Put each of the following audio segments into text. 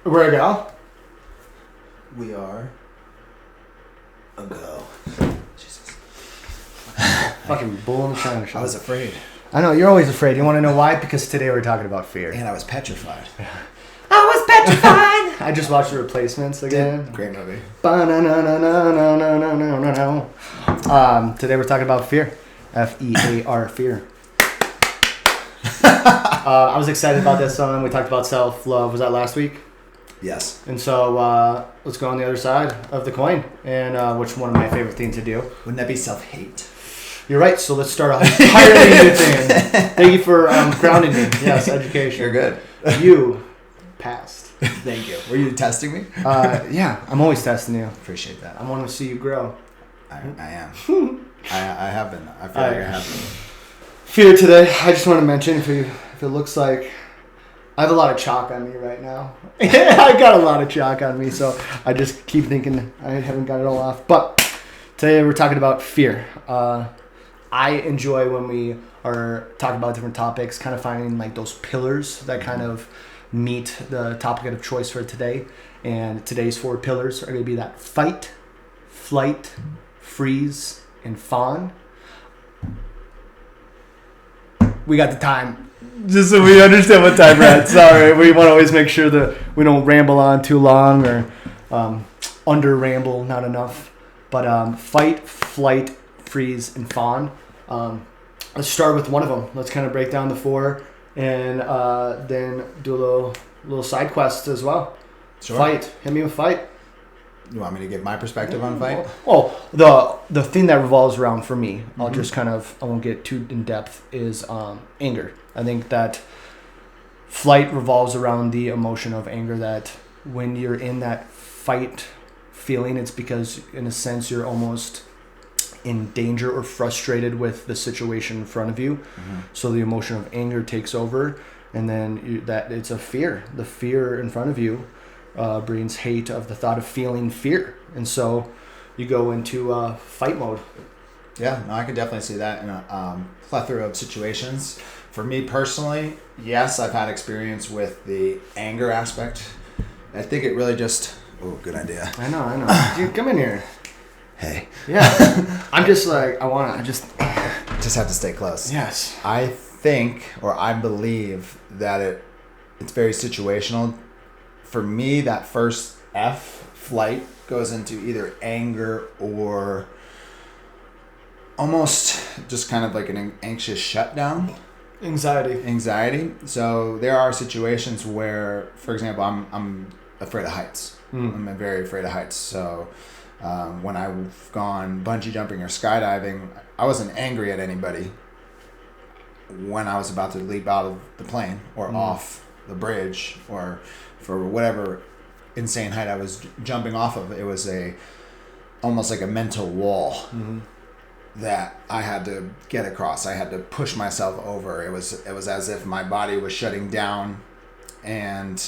We're a go. We are a go. Jesus. Fucking bull in the china shop. I was afraid. I know, you're always afraid. You want to know why? Because today we're talking about fear. And I was petrified. I was petrified! I just watched The Replacements again. Great movie. Today we're talking about fear. F-E-A-R, fear. I was excited about this song. We talked about self-love. Was that last week? Yes. And so let's go on the other side of the coin. And which one of my favorite things to do. Wouldn't that be self-hate? You're right. So let's start a entirely new thing. Thank you for grounding me. Yes, education. You're good. You passed. Thank you. Were you testing me? Yeah, I'm always testing you. Appreciate that. I want to see you grow. I am. I have been. I feel like I have been. Fear today. I just want to mention if it looks like I have a lot of chalk on me right now. I got a lot of chalk on me, so I just keep thinking I haven't got it all off. But today we're talking about fear. I enjoy when we are talking about different topics, kind of finding like those pillars that kind of meet the topic of choice for today. And today's 4 pillars are going to be that fight, flight, freeze, and fawn. We got the time. Just so we understand what time we're at. Sorry, we want to always make sure that we don't ramble on too long or under ramble, not enough. But fight, flight, freeze, and fawn. Let's start with one of them. Let's kind of break down the 4 and then do a little side quest as well. Sure. Fight. Hit me with fight. You want me to give my perspective on fight? Oh, the thing that revolves around for me, I'll just I won't get too in depth, is anger. I think that flight revolves around the emotion of anger, that when you're in that fight feeling, it's because in a sense you're almost in danger or frustrated with the situation in front of you. Mm-hmm. So the emotion of anger takes over, and then it's a fear. The fear in front of you brings hate of the thought of feeling fear, and so you go into fight mode. Yeah, no, I can definitely see that in a plethora of situations. For me personally, yes, I've had experience with the anger aspect. I think it really just... Oh, good idea. I know. Dude, come in here. Hey. Yeah. I'm just like, I just have to stay close. Yes. I think, or I believe that it's very situational. For me, that first F, flight, goes into either anger or almost just kind of like an anxious shutdown. Anxiety. So there are situations where, for example, I'm afraid of heights. I'm very afraid of heights. So when I've gone bungee jumping or skydiving, I wasn't angry at anybody when I was about to leap out of the plane or off the bridge or for whatever insane height I was jumping off of. It was almost like a mental wall that I had to get across. I had to push myself over. It was as if my body was shutting down and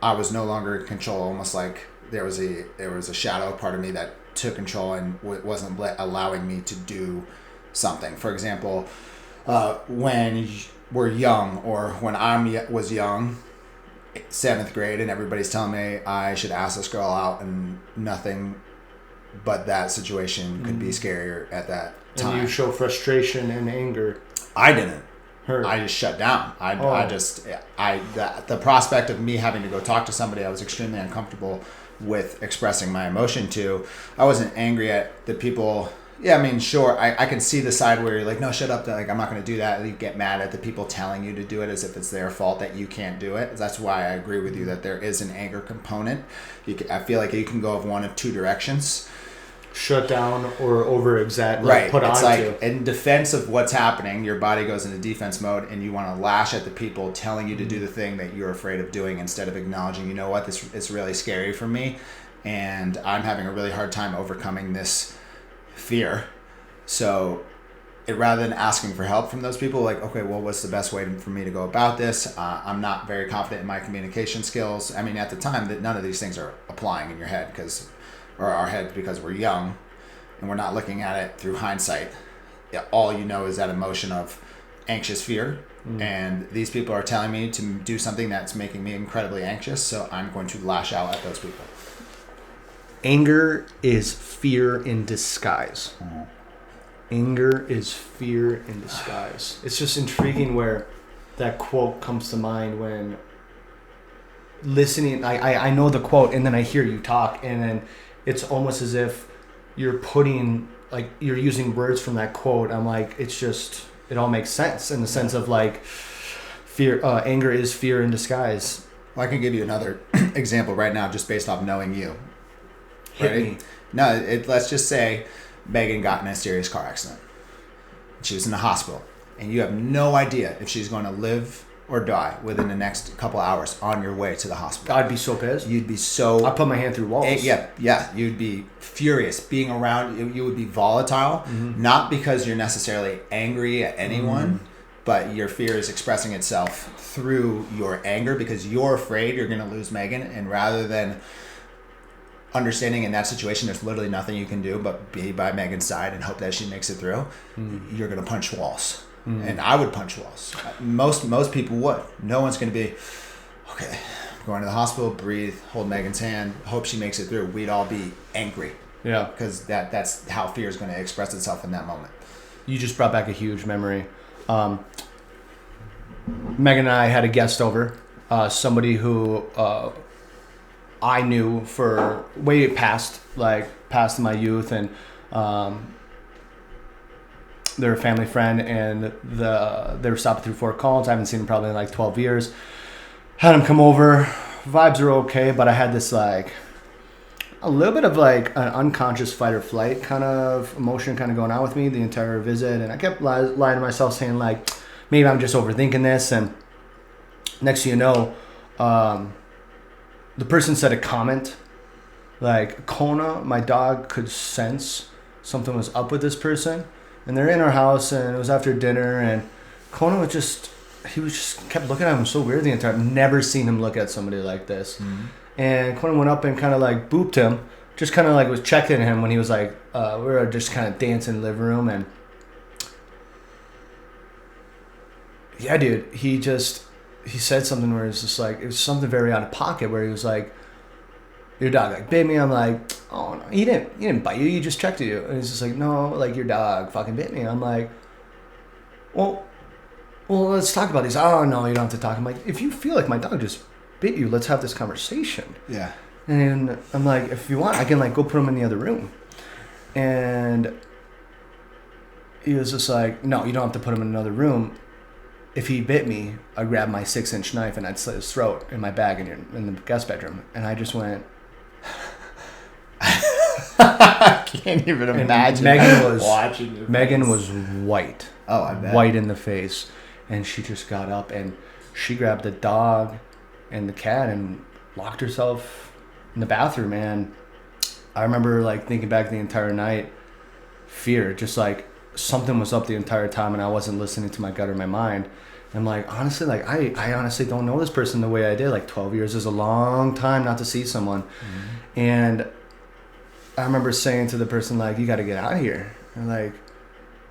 I was no longer in control, almost like there was a shadow part of me that took control and wasn't allowing me to do something. For example, when we're young, or when I was young, 7th grade, and everybody's telling me I should ask this girl out, and nothing but that situation could be scarier at that time. And you show frustration and anger. I didn't. Her. I just shut down. The prospect of me having to go talk to somebody I was extremely uncomfortable with expressing my emotion to, I wasn't angry at the people. Yeah, I mean, sure, I can see the side where you're like, no, shut up, like, I'm not going to do that. You get mad at the people telling you to do it as if it's their fault that you can't do it. That's why I agree with you that there is an anger component. I feel like you can go of one of 2 directions. Shut down or over-exaggerate, right. Put it's on like to. In defense of what's happening, your body goes into defense mode and you want to lash at the people telling you to do the thing that you're afraid of doing, instead of acknowledging, you know what, this is really scary for me and I'm having a really hard time overcoming this fear. So rather than asking for help from those people, like, okay, well, what's the best way for me to go about this? I'm not very confident in my communication skills. I mean, at the time, that none of these things are applying in your head because we're young and we're not looking at it through hindsight. All you know is that emotion of anxious fear. And these people are telling me to do something that's making me incredibly anxious, so I'm going to lash out at those people. Anger is fear in disguise. Anger is fear in disguise. It's just intriguing where that quote comes to mind when listening. I know the quote, and then I hear you talk, and then it's almost as if you're putting, like, you're using words from that quote. I'm like, it's just... It all makes sense in the sense of like fear. Anger is fear in disguise. Well, I can give you another example right now, just based off knowing you. Hit me. No, let's just say Megan got in a serious car accident. She was in the hospital, and you have no idea if she's going to live or die within the next couple hours on your way to the hospital. I'd be so pissed. You'd be so... I'd put my hand through walls. Yeah. You'd be furious being around. You would be volatile, not because you're necessarily angry at anyone, but your fear is expressing itself through your anger because you're afraid you're going to lose Megan, and rather than understanding in that situation there's literally nothing you can do but be by Megan's side and hope that she makes it through, you're going to punch walls. And I would punch walls. Most people would. No one's going to be, okay, going to the hospital, breathe, hold Megan's hand, hope she makes it through. We'd all be angry. Yeah. Because that's how fear is going to express itself in that moment. You just brought back a huge memory. Megan and I had a guest over, somebody who I knew for way past my youth, and they're a family friend, and they were stopping through Fort Collins. I haven't seen them probably in like 12 years. Had them come over. Vibes are okay, but I had this like a little bit of like an unconscious fight or flight kind of emotion kind of going on with me the entire visit, and I kept lying to myself saying like maybe I'm just overthinking this, and next thing you know, the person said a comment like, Kona, my dog, could sense something was up with this person. And they're in our house, and it was after dinner, and Kona was just kept looking at him so weird the entire time. I've never seen him look at somebody like this. And Kona went up and kind of like booped him, just kind of like was checking him when he was like, we were just kind of dancing in the living room. And yeah, dude, he said something where it's just like, it was something very out of pocket where he was like, your dog like bit me. I'm like, oh no, he didn't bite you, he just checked you. And he's just like, no, like your dog fucking bit me. I'm like, well let's talk about this. Oh no, you don't have to talk. I'm like, if you feel like my dog just bit you, let's have this conversation. Yeah. And I'm like, if you want, I can like go put him in the other room. And he was just like, no, you don't have to put him in another room. If he bit me, I'd grab my 6-inch knife and I'd slit his throat in my bag in the guest bedroom. And I just went, I can't even imagine. Megan was white. Oh, I bet. White in the face. And she just got up and she grabbed the dog and the cat and locked herself in the bathroom. And I remember like thinking back the entire night, fear, just like something was up the entire time and I wasn't listening to my gut or my mind. And like, honestly, like I honestly don't know this person the way I did. Like 12 years is a long time not to see someone. And I remember saying to the person, like, you got to get out of here. And like,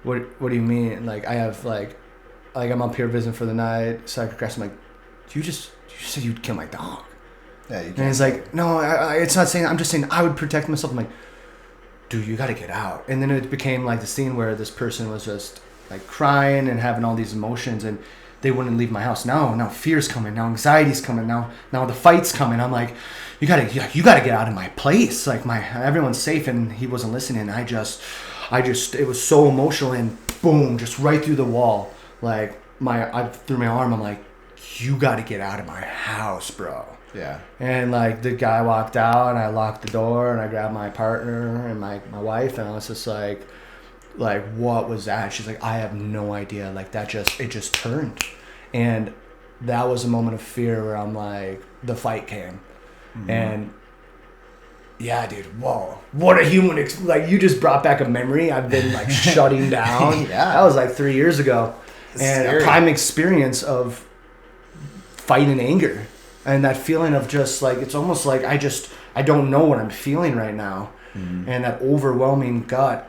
what do you mean? Like, I have like I'm up here visiting for the night. So I could crash. I'm like, you said you'd kill my dog. Yeah, you can't. And he's like, no, it's not saying, I'm just saying I would protect myself. I'm like, dude, you got to get out. And then it became like the scene where this person was just like crying and having all these emotions, and they wouldn't leave my house. Now fear's coming. Now anxiety's coming. Now the fight's coming. I'm like, you gotta get out of my place. Like everyone's safe, and he wasn't listening. I just, it was so emotional, and boom, just right through the wall. Like I threw my arm. I'm like, you gotta get out of my house, bro. Yeah. And like the guy walked out, and I locked the door, and I grabbed my partner and my wife, and I was just like, what was that? She's like, I have no idea. Like it just turned. And that was a moment of fear where I'm like, the fight came. And yeah, dude, whoa, what a human, like you just brought back a memory I've been like shutting down. Yeah. That was like 3 years ago. That's and scary. A prime experience of fighting anger. And that feeling of just like, it's almost like I don't know what I'm feeling right now. And that overwhelming gut,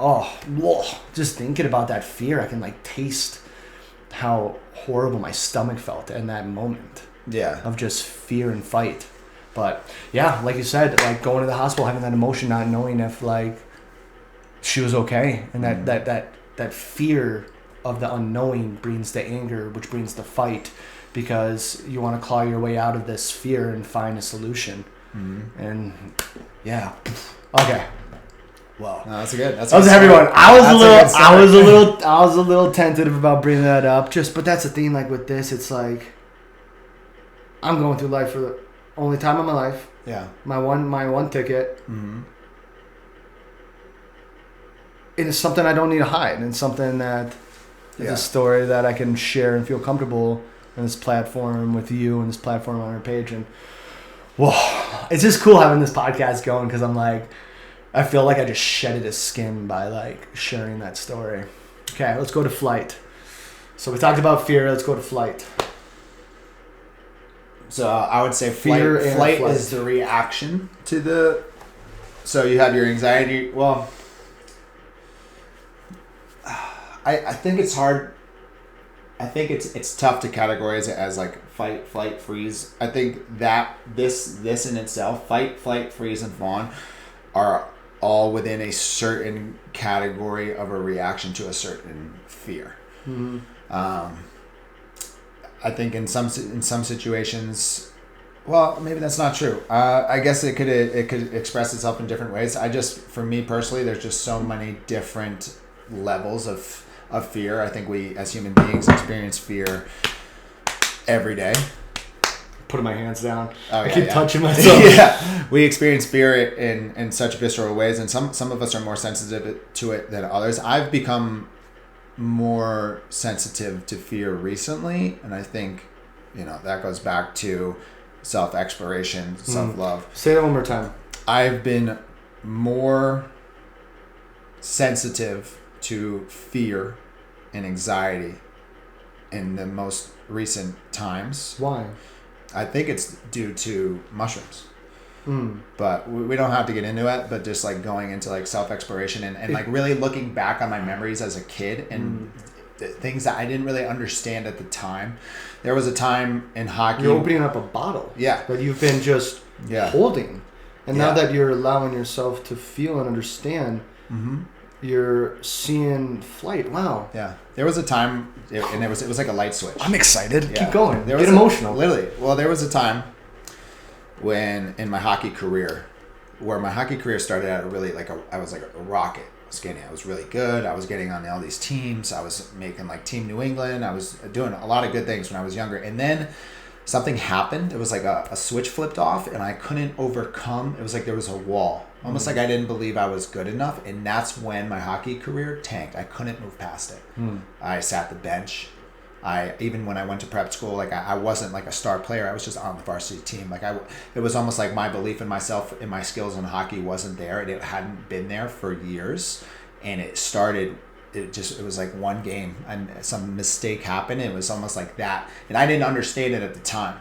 just thinking about that fear, I can like taste how horrible my stomach felt in that moment. Yeah. Of just fear and fight. But yeah, like you said, like going to the hospital, having that emotion, not knowing if like she was okay, and that fear of the unknowing brings the anger, which brings the fight, because you want to claw your way out of this fear and find a solution. And yeah, okay. Wow, no, that's a good. That was a heavy one. I was a little tentative about bringing that up, but that's the thing. Like with this, it's like I'm going through life for the only time of my life. Yeah. My one ticket. It is something I don't need to hide, and something that is a story that I can share and feel comfortable on this platform with you and this platform on our page. And whoa, it's just cool having this podcast going, because I'm like, I feel like I just shedded a skin by like sharing that story. Okay, let's go to flight. So we talked about fear. Let's go to flight. So I would say flight is the reaction to the. So you have your anxiety. Well, I think it's hard. I think it's tough to categorize it as like fight, flight, freeze. I think that this in itself, fight, flight, freeze, and fawn, are all within a certain category of a reaction to a certain fear. I think in some situations, well, maybe that's not true. I guess it could express itself in different ways. For me personally, there's just so many different levels of fear. I think we as human beings experience fear every day. Putting my hands down. I keep touching myself. Yeah, we experience fear in such visceral ways, and some of us are more sensitive to it than others. I've become more sensitive to fear recently, and I think that goes back to self-exploration, self-love. Say that one more time. I've been more sensitive to fear and anxiety in the most recent times. Why? I think it's due to mushrooms. But we don't have to get into it, but just like going into like self-exploration and like really looking back on my memories as a kid and things that I didn't really understand at the time. There was a time in hockey. You're opening up a bottle. Yeah. That you've been just holding. And now that you're allowing yourself to feel and understand, you're seeing flight. Wow. Yeah. There was a time, and it was like a light switch. I'm excited. Yeah. Keep going. Get emotional. Literally. Well, there was a time when in my hockey career, where my hockey career started out really I was like a rocket. I was really good. I was getting on all these teams. I was making like Team New England. I was doing a lot of good things when I was younger. And then something happened. It was like a switch flipped off, and I couldn't overcome. It was like there was a wall. Almost like I didn't believe I was good enough. And that's when my hockey career tanked. I couldn't move past it. I sat the bench. Even when I went to prep school, like I wasn't like a star player. I was just on the varsity team. It was almost like my belief in myself and my skills in hockey wasn't there, and it hadn't been there for years. And it was like one game and some mistake happened. And it was almost like that. And I didn't understand it at the time.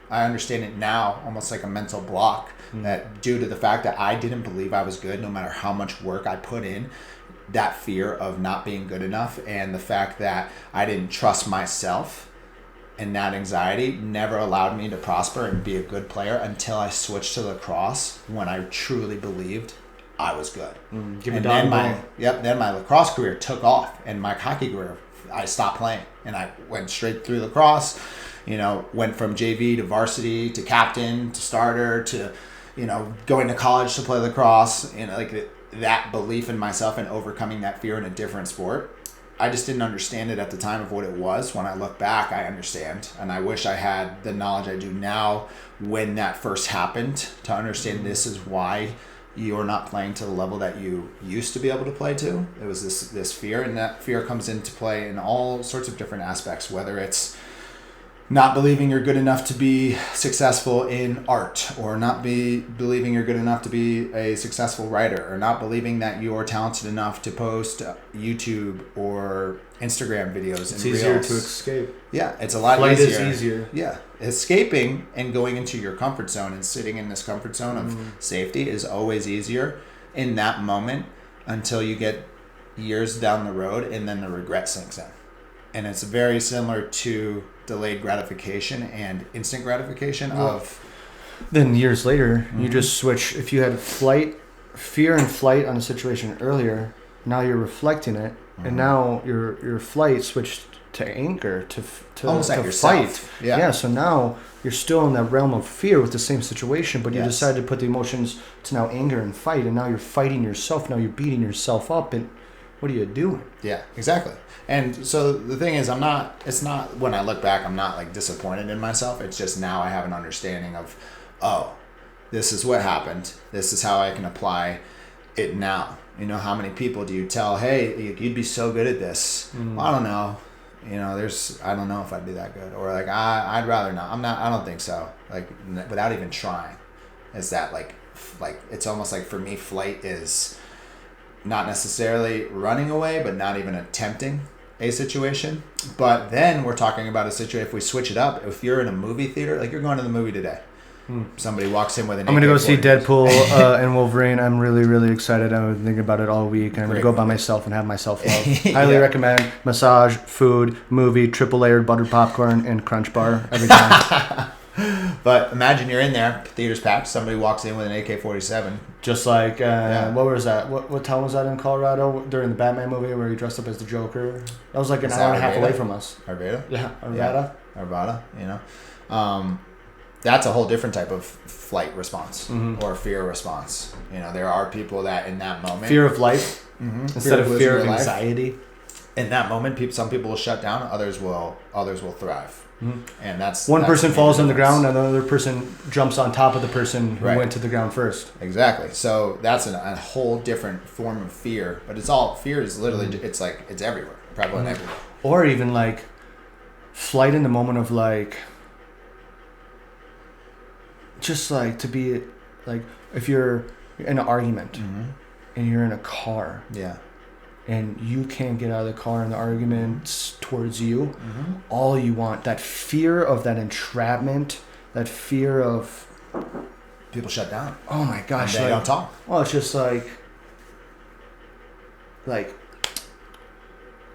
I understand it now, almost like a mental block that due to the fact that I didn't believe I was good, no matter how much work I put in, that fear of not being good enough and the fact that I didn't trust myself, and that anxiety never allowed me to prosper and be a good player until I switched to lacrosse, when I truly believed I was good. Then my lacrosse career took off, and my hockey career, I stopped playing and I went straight through lacrosse. Went from JV to varsity to captain to starter to going to college to play lacrosse. That belief in myself and overcoming that fear in a different sport. I just didn't understand it at the time of what it was. When I look back, I understand. And I wish I had the knowledge I do now when that first happened to understand this is why you're not playing to the level that you used to be able to play to. It was this fear, and that fear comes into play in all sorts of different aspects, whether it's not believing you're good enough to be successful in art, or not believing you're good enough to be a successful writer, or not believing that you're talented enough to post YouTube or Instagram videos. It's easier to escape. Yeah, it's a lot easier. Flight is easier. Yeah, escaping and going into your comfort zone and sitting in this comfort zone of safety is always easier in that moment until you get years down the road, and then the regret sinks in. And it's very similar to delayed gratification and instant gratification of. Then years later, you just switch. If you had fear and flight on a situation earlier, now you're reflecting it, and now your flight switched to anger, to almost to like yourself. fight. Yeah. So now you're still in that realm of fear with the same situation, but you decided to put the emotions to now anger and fight, and now you're fighting yourself. Now you're beating yourself up, and what are you doing? Yeah, exactly. And so the thing is, it's not, when I look back, I'm not like disappointed in myself. It's just now I have an understanding of, oh, this is what happened. This is how I can apply it now. You know, how many people do you tell, hey, you'd be so good at this? Well, I don't know. You know, I don't know if I'd be that good. Or like, I'd rather not. I don't think so. Like, without even trying. Is that like, it's almost like for me, flight is not necessarily running away, but not even attempting a situation. But then we're talking about a situation, if we switch it up, if you're in a movie theater, like you're going to the movie today. Somebody walks in with an I'm going to go see Deadpool and Wolverine. I'm really, really excited. I've been thinking about it all week. I'm going to go by myself and have myself love. Highly recommend. Massage, food, movie, triple layered buttered popcorn, and Crunch Bar every time. But imagine you're in there, theater's packed, somebody walks in with an AK-47. Just like, what was that? What town was that in Colorado during the Batman movie where he dressed up as the Joker? That was like an hour and a half away from us. Arvada? Yeah, Arvada. Yeah. Arvada, you know. That's a whole different type of flight response or fear response. You know, there are people that in that moment... Fear of life instead of fear of anxiety. In that moment, some people will shut down, others will thrive. And that's one person falls on the ground, and another person jumps on top of the person who went to the ground first. Exactly. So that's a whole different form of fear. But fear is literally, it's like, it's everywhere, prevalent everywhere. Or even like flight in the moment of like, just like to be like, if you're in an argument and you're in a car. Yeah. And you can't get out of the car and the argument's towards you, all you want, that fear of that entrapment, that fear of... People shut down. Oh my gosh. And they don't talk. Well, it's just like,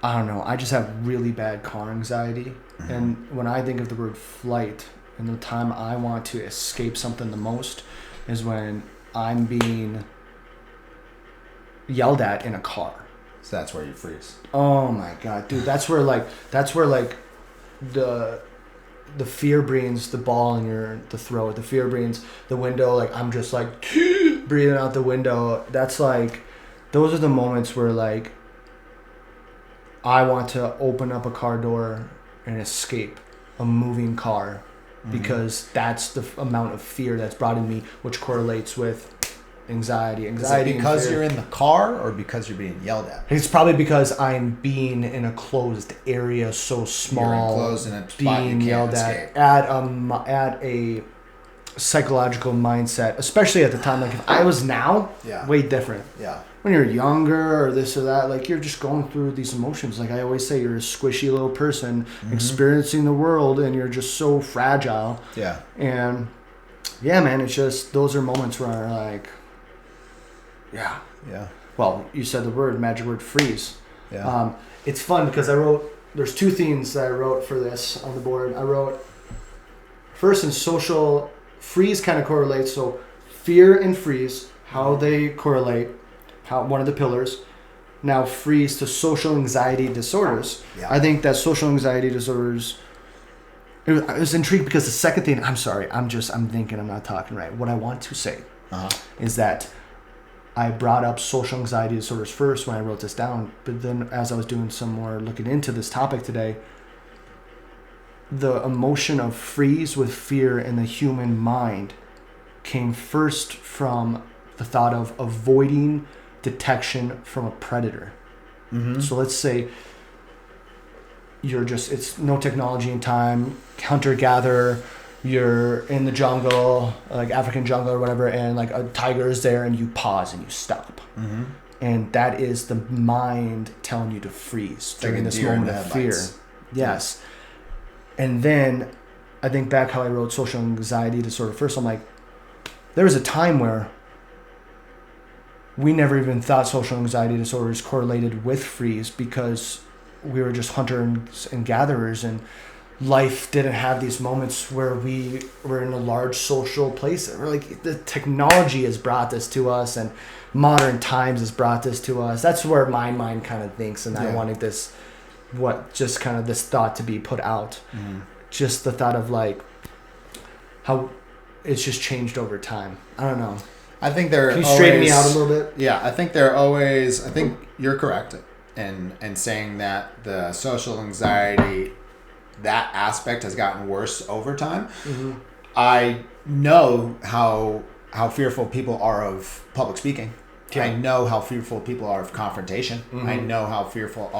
I don't know, I just have really bad car anxiety. And when I think of the word flight, and the time I want to escape something the most is when I'm being yelled at in a car. So that's where you freeze. Oh my god, dude! That's where the fear brings the ball in the throat. The fear brings the window. Like I'm just like breathing out the window. That's like, those are the moments where like I want to open up a car door and escape a moving car, because that's the amount of fear that's brought in me, which correlates with anxiety. Is it because you're in the car or because you're being yelled at? It's probably because I'm being in a closed area, so small. You're enclosed in a spot being you yelled can't escape. at a psychological mindset, especially at the time. Like if I was now, way different. Yeah. When you're younger or this or that, like you're just going through these emotions. Like I always say, you're a squishy little person experiencing the world, and you're just so fragile. Yeah. And yeah, man, it's just, those are moments where I'm like, yeah. Well, you said the magic word, freeze. Yeah. It's fun because there's two themes that I wrote for this on the board. I wrote, first in social, freeze kind of correlates. So fear and freeze, how they correlate, one of the pillars. Now freeze to social anxiety disorders. Yeah. I think that social anxiety disorders, I was intrigued because the second thing, I'm sorry, I'm thinking, I'm not talking right. What I want to say is that I brought up social anxiety disorders first when I wrote this down, but then as I was doing some more looking into this topic today, the emotion of freeze with fear in the human mind came first from the thought of avoiding detection from a predator. So let's say it's no technology in time, hunter-gatherer, you're in the jungle, like African jungle or whatever, and like a tiger is there, and you pause and you stop. And that is the mind telling you to freeze during this moment of fear. Yes. And then I think back how I wrote social anxiety disorder first. I'm like, there was a time where we never even thought social anxiety disorders correlated with freeze, because we were just hunters and gatherers, and life didn't have these moments where we were in a large social place. We're like, the technology has brought this to us, and modern times has brought this to us. That's where my mind kind of thinks, and I wanted this thought to be put out. Just the thought of like how it's just changed over time. I don't know. I think they're Can you straighten me out a little bit? Yeah, I think you're correct in saying that the social anxiety, that aspect has gotten worse over time. I know how fearful people are of public speaking. Yeah. I know how fearful people are of confrontation. I know how fearful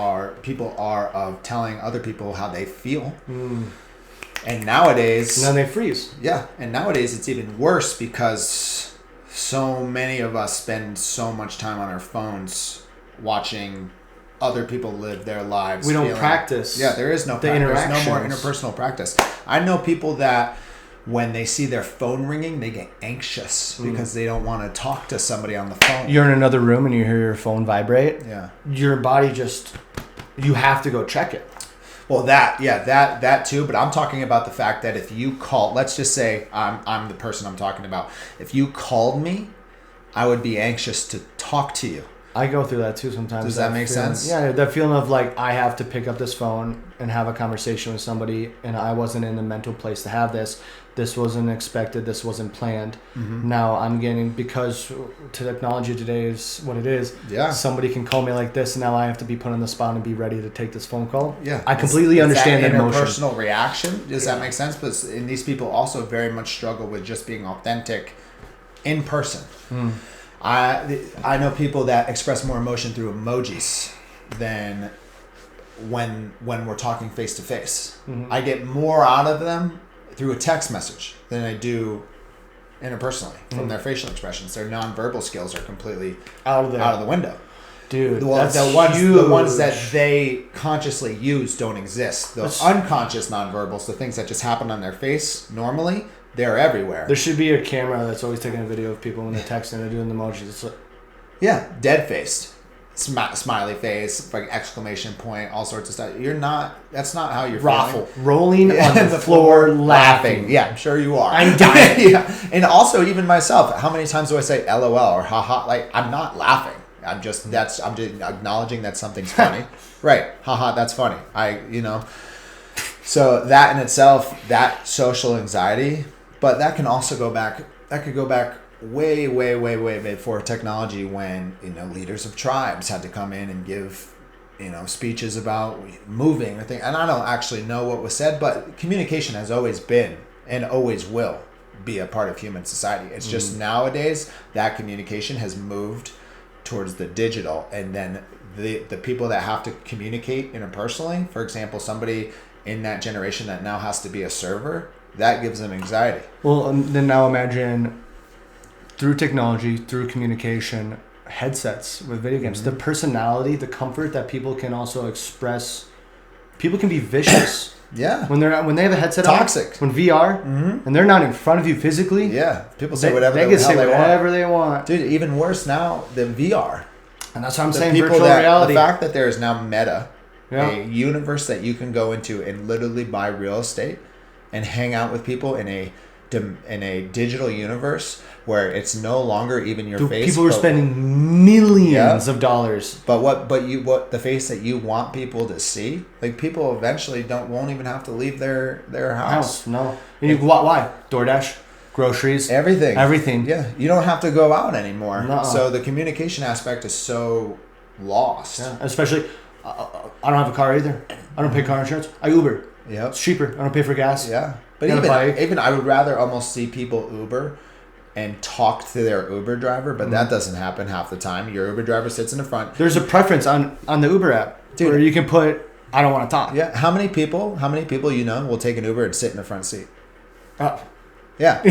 people are of telling other people how they feel. And nowadays... And then they freeze. Yeah, and nowadays it's even worse because so many of us spend so much time on our phones watching other people live their lives. We don't practice. Yeah, there is no practice. There's no more interpersonal practice. I know people that when they see their phone ringing, they get anxious because they don't want to talk to somebody on the phone. You're in another room and you hear your phone vibrate. Yeah. Your body you have to go check it. Well, that too. But I'm talking about the fact that if you call, let's just say I'm the person I'm talking about. If you called me, I would be anxious to talk to you. I go through that too sometimes. Does that make sense? Yeah, that feeling of like I have to pick up this phone and have a conversation with somebody, and I wasn't in the mental place to have this. This wasn't expected. This wasn't planned. Now I'm getting, because technology today is what it is. Yeah. Somebody can call me like this, and now I have to be put on the spot and be ready to take this phone call. Yeah. I completely understand that emotion. Interpersonal reaction. Does that make sense? But and these people also very much struggle with just being authentic in person. I know people that express more emotion through emojis than when we're talking face to face. I get more out of them through a text message than I do interpersonally from their facial expressions. Their nonverbal skills are completely out of the window. Dude, the ones that they consciously use don't exist. The unconscious nonverbals, the things that just happen on their face normally, they're everywhere. There should be a camera that's always taking a video of people when they're texting and they're doing the emojis. It's like, yeah, dead-faced. Smiley face, like exclamation point, all sorts of stuff. That's not how you're feeling. Rolling on the floor, laughing. Yeah, I'm sure you are. I'm dying. Yeah. And also, even myself, how many times do I say LOL or haha? Like, I'm not laughing. I'm just acknowledging that something's funny. Right. Haha, that's funny. So that in itself, that social anxiety, but that can also go back way before technology, when leaders of tribes had to come in and give speeches about moving or things. And I don't actually know what was said, but communication has always been and always will be a part of human society. It's just nowadays that communication has moved towards the digital, and then the people that have to communicate interpersonally, for example, somebody in that generation that now has to be a server, that gives them anxiety. Well, then now imagine through technology, through communication, headsets with video games, the personality, the comfort that people can also express. People can be vicious. Yeah. When they have a headset toxic. On, when VR, and they're not in front of you physically. Yeah. People say whatever they can say whatever they want. Dude, even worse now than VR. And that's what I'm saying, virtual reality. The fact that there is now Meta, a universe that you can go into and literally buy real estate and hang out with people in a digital universe where it's no longer even your face. People are spending millions of dollars. But what the face that you want people to see, like, people eventually won't even have to leave their house. No. Why? DoorDash, groceries, everything. Yeah, you don't have to go out anymore. Nuh-uh. So the communication aspect is so lost. Yeah, especially, I don't have a car either. I don't pay car insurance. I Uber. Yep. It's cheaper. I don't pay for gas. Yeah. But even I would rather almost see people Uber and talk to their Uber driver, but that doesn't happen half the time. Your Uber driver sits in the front. There's a preference on the Uber app, dude, where you can put, I don't want to talk. Yeah. How many people will take an Uber and sit in the front seat? Oh. Yeah.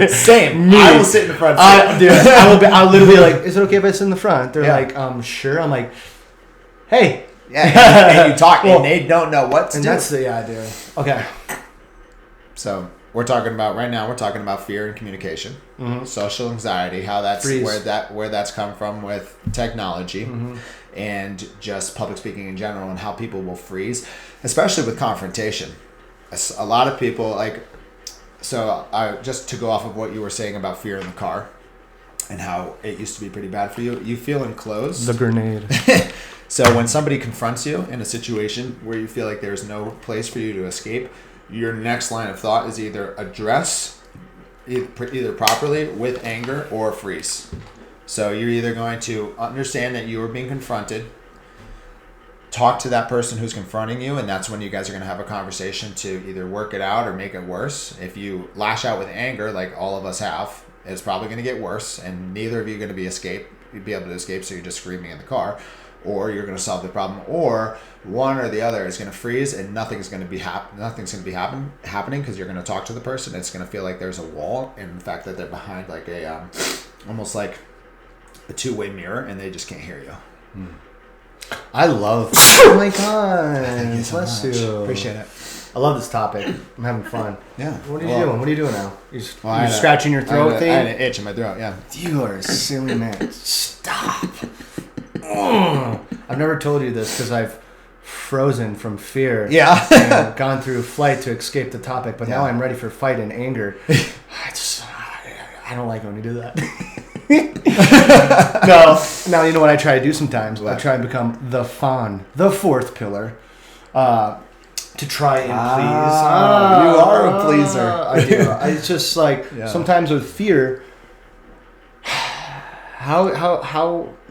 Same. Me. I will sit in the front seat. Dude, I'll literally be like, is it okay if I sit in the front? They're like, sure. I'm like, hey. Yeah, and you talk, and they don't know what to do. And that's the idea. Okay. So we're talking about fear and communication, social anxiety, how that's where that's come from with technology, and just public speaking in general and how people will freeze, especially with confrontation. A lot of people like, so just to go off of what you were saying about fear in the car and how it used to be pretty bad for you, you feel enclosed. The grenade. So when somebody confronts you in a situation where you feel like there's no place for you to escape, your next line of thought is either address either properly with anger or freeze. So you're either going to understand that you are being confronted, talk to that person who's confronting you, and that's when you guys are going to have a conversation to either work it out or make it worse. If you lash out with anger, like all of us have, it's probably going to get worse, and neither of you are going to be able to escape, so you're just screaming in the car, or you're going to solve the problem, or one or the other is going to freeze, and nothing's going to be happening because you're going to talk to the person. It's going to feel like there's a wall, and the fact that they're behind like a almost like a two-way mirror, and they just can't hear you. I love. Oh my god! Bless you. Appreciate it. I love this topic. I'm having fun. Yeah. What are you doing? What are you doing now? You're scratching your throat thing? I had an itch in my throat, yeah. You are a silly man. Stop. I've never told you this because I've frozen from fear. Yeah. And gone through flight to escape the topic, but now I'm ready for fight and anger. I don't like when you do that. No, you know what I try to do sometimes? What? I try and become the fawn, the fourth pillar. To try and please. You are a pleaser. I do. It's just like sometimes with fear. How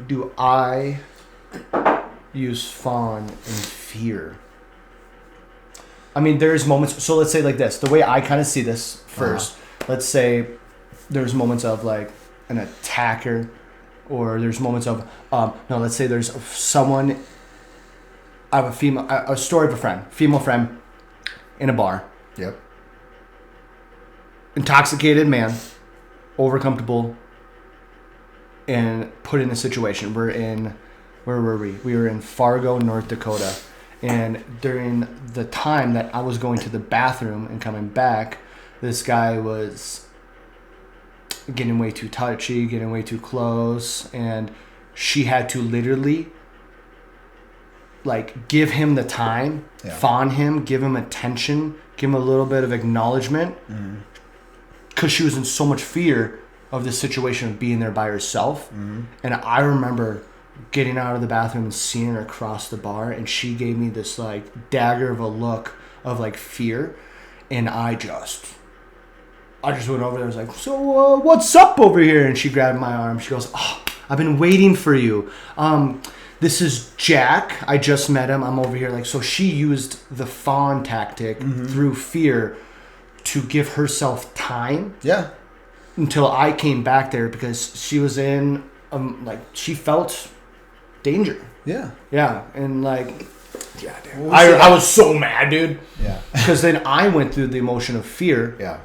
do I use fawn in fear? I mean, there's moments. So let's say like this. The way I kind of see this first. Let's say there's moments of like an attacker, or there's moments of let's say there's someone. I have a story of a friend, female friend, in a bar. Yep. Intoxicated man, overcomfortable, and put in a situation. Where were we? We were in Fargo, North Dakota, and during the time that I was going to the bathroom and coming back, this guy was getting way too touchy, getting way too close, and she had to literally like give him the time, fawn him, give him attention, give him a little bit of acknowledgement, because she was in so much fear of the situation of being there by herself. And I remember getting out of the bathroom and seeing her across the bar, and she gave me this like dagger of a look of like fear, and I just went over there and was like, so what's up over here? And she grabbed my arm. She goes, oh, I've been waiting for you. This is Jack. I just met him. I'm over here. Like, so she used the fawn tactic through fear to give herself time. Yeah. Until I came back there, because she was in, she felt danger. Yeah. Yeah. And like, yeah, dude. I was so mad, dude. Yeah. Because then I went through the emotion of fear. Yeah.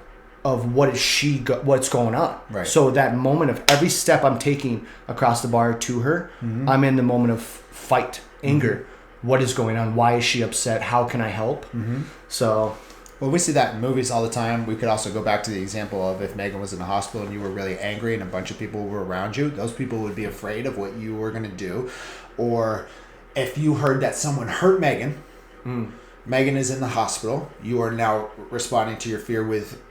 Of what's going on. Right. So that moment of every step I'm taking across the bar to her, I'm in the moment of fight, anger. What is going on? Why is she upset? How can I help? So, well, we see that in movies all the time. We could also go back to the example of if Megan was in the hospital and you were really angry and a bunch of people were around you, those people would be afraid of what you were going to do. Or if you heard that someone hurt Megan, Megan is in the hospital, you are now responding to your fear with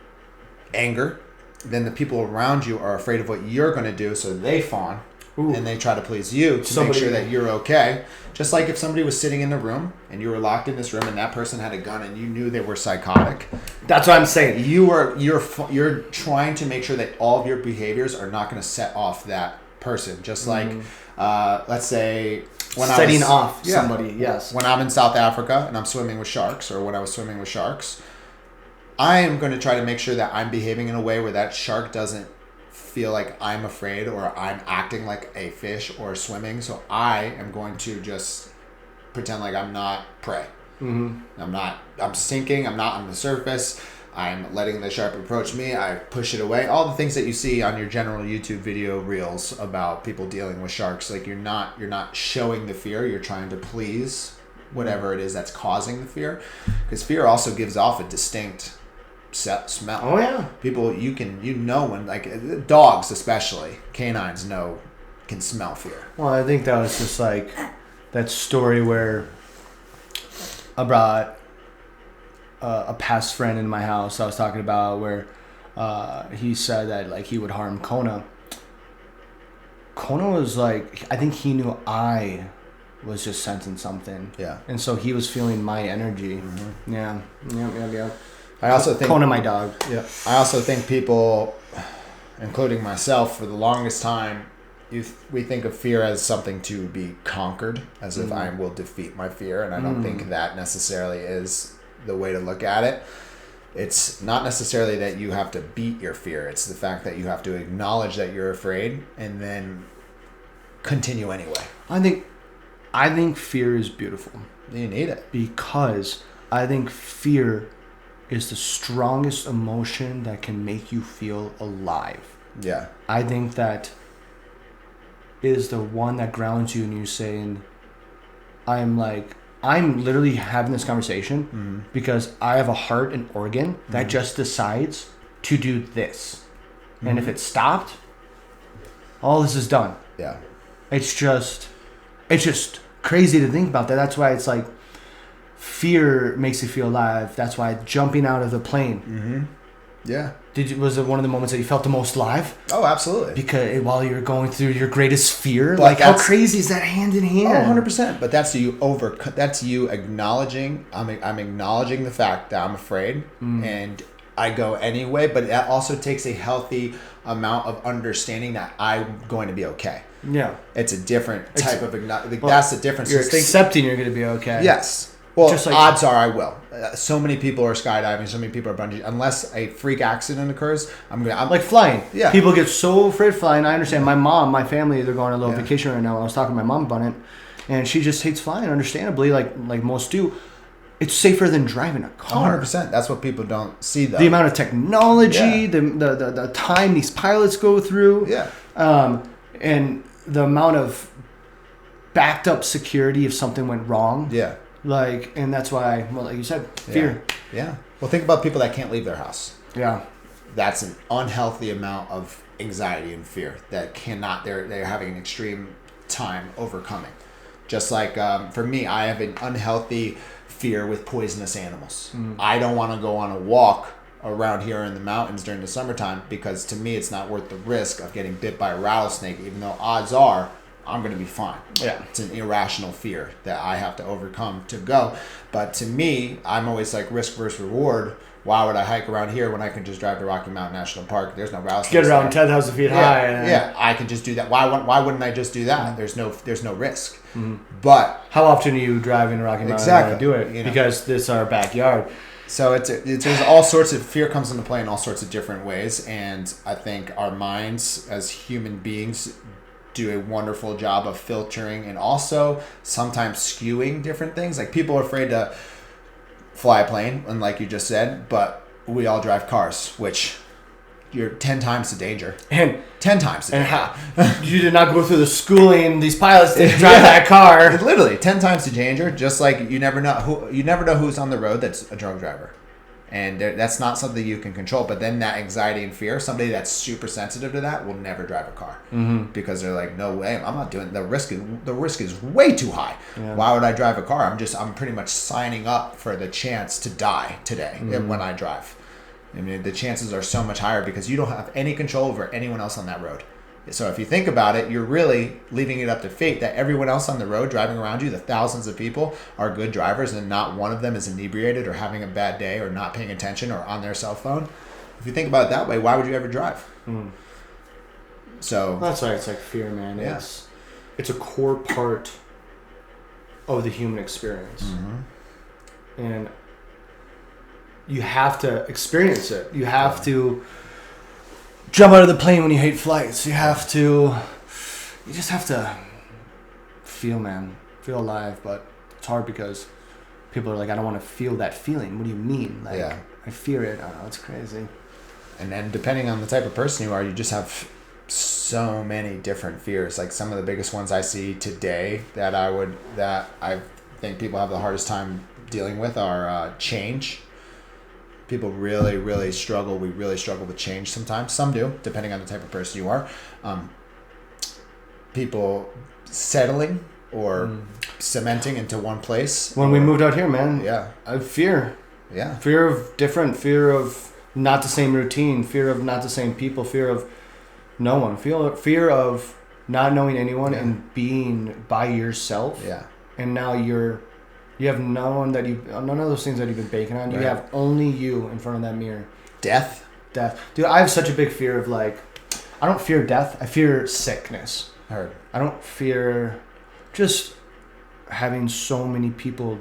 anger, then the people around you are afraid of what you're going to do, so they fawn. And they try to please you to make sure that you're okay. Just like if somebody was sitting in the room and you were locked in this room and that person had a gun and you knew they were psychotic. That's what I'm saying. You're trying to make sure that all of your behaviors are not going to set off that person. Just like let's say setting off somebody. Yes. When I'm in South Africa and I'm swimming with sharks, or when I was swimming with sharks, I am going to try to make sure that I'm behaving in a way where that shark doesn't feel like I'm afraid or I'm acting like a fish or swimming. So I am going to just pretend like I'm not prey. I'm sinking. I'm not on the surface. I'm letting the shark approach me. I push it away. All the things that you see on your general YouTube video reels about people dealing with sharks. Like you're not showing the fear. You're trying to please whatever it is that's causing the fear. Because fear also gives off a distinct smell. Oh yeah. People, when dogs especially, canines can smell fear. Well, I think that was just like that story where I brought a past friend in my house. I was talking about where he said that like he would harm Kona. Kona was like, I think he knew I was just sensing something. Yeah. And so he was feeling my energy. Mm-hmm. Yeah. Yeah. I also think Kona, my dog. Yeah. I also think people, including myself, for the longest time, we think of fear as something to be conquered, as if I will defeat my fear, and I don't think that necessarily is the way to look at it. It's not necessarily that you have to beat your fear. It's the fact that you have to acknowledge that you're afraid and then continue anyway. I think fear is beautiful. You need it. Because I think fear is the strongest emotion that can make you feel alive. Yeah. I think that is the one that grounds you, and you're saying, I'm literally having this conversation because I have a heart and organ that just decides to do this. And if it stopped, all this is done. Yeah. It's just crazy to think about that. That's why it's like fear makes you feel alive. That's why jumping out of the plane. Yeah. Was it one of the moments that you felt the most alive? Oh, absolutely. Because while you're going through your greatest fear, like how crazy is that hand in hand? Oh, 100%. But that's you acknowledging. I'm acknowledging the fact that I'm afraid, and I go anyway. But that also takes a healthy amount of understanding that I'm going to be okay. Yeah. It's a different type of acknowledgement. That's the difference. You're accepting you're going to be okay. Yes. Well, just like, odds are I will. So many people are skydiving. So many people are bungee. Unless a freak accident occurs, I'm like flying. Yeah. People get so afraid of flying. I understand. My mom, my family, they're going on a little vacation right now. I was talking to my mom about it, and she just hates flying. Understandably, like most do. It's safer than driving a car. 100%. That's what people don't see, though. The amount of technology, the time these pilots go through, and the amount of backed up security if something went wrong. Yeah. And that's why, well, like you said, fear. Yeah. Well, think about people that can't leave their house. Yeah. That's an unhealthy amount of anxiety and fear that they're having an extreme time overcoming. Just like, for me, I have an unhealthy fear with poisonous animals. I don't want to go on a walk around here in the mountains during the summertime because to me, it's not worth the risk of getting bit by a rattlesnake, even though odds are I'm going to be fine. Yeah. It's an irrational fear that I have to overcome to go. But to me, I'm always like risk versus reward. Why would I hike around here when I can just drive to Rocky Mountain National Park? There's no rattlesnakes. Get around 10,000 feet high. Yeah, I can just do that. Why wouldn't I just do that? There's no risk. But how often are you driving to Rocky Mountain? Exactly. To do it? Because this is our backyard. So there's all sorts of fear comes into play in all sorts of different ways, and I think our minds as human beings do a wonderful job of filtering and also sometimes skewing different things. Like people are afraid to fly a plane, and like you just said, but we all drive cars, which you're 10 times the danger. And 10 times the danger. And how you did not go through the schooling these pilots to drive that car. It's literally 10 times the danger. Just like you never know who's on the road that's a drunk driver. And that's not something you can control. But then that anxiety and fear, somebody that's super sensitive to that will never drive a car because they're like, no way, I'm not doing the risk is way too high. Yeah. Why would I drive a car? I'm pretty much signing up for the chance to die today when I drive. I mean, the chances are so much higher because you don't have any control over anyone else on that road. So if you think about it, you're really leaving it up to fate that everyone else on the road driving around you, the thousands of people, are good drivers and not one of them is inebriated or having a bad day or not paying attention or on their cell phone. If you think about it that way, why would you ever drive? So that's why it's like fear, man. Yeah. It's a core part of the human experience. And you have to experience it. You have to jump out of the plane when you hate flights. You just have to feel alive. But it's hard because people are like, I don't want to feel that feeling. What do you mean? Like, I fear it. I don't know. It's crazy. And then depending on the type of person you are, you just have so many different fears. Like some of the biggest ones I see today that I think people have the hardest time dealing with are change. People really, really struggle. We really struggle with change sometimes. Some do, depending on the type of person you are. People settling or cementing into one place. When we moved out here, man. Yeah. I have fear. Yeah. Fear of different, fear of not the same routine, fear of not the same people, fear of no one, fear of not knowing anyone and being by yourself. Yeah. And now you have none of those things that you've been baking on. You have only you in front of that mirror. Death. Dude, I have such a big fear of I don't fear death. I fear sickness. Heard. I don't fear just having so many people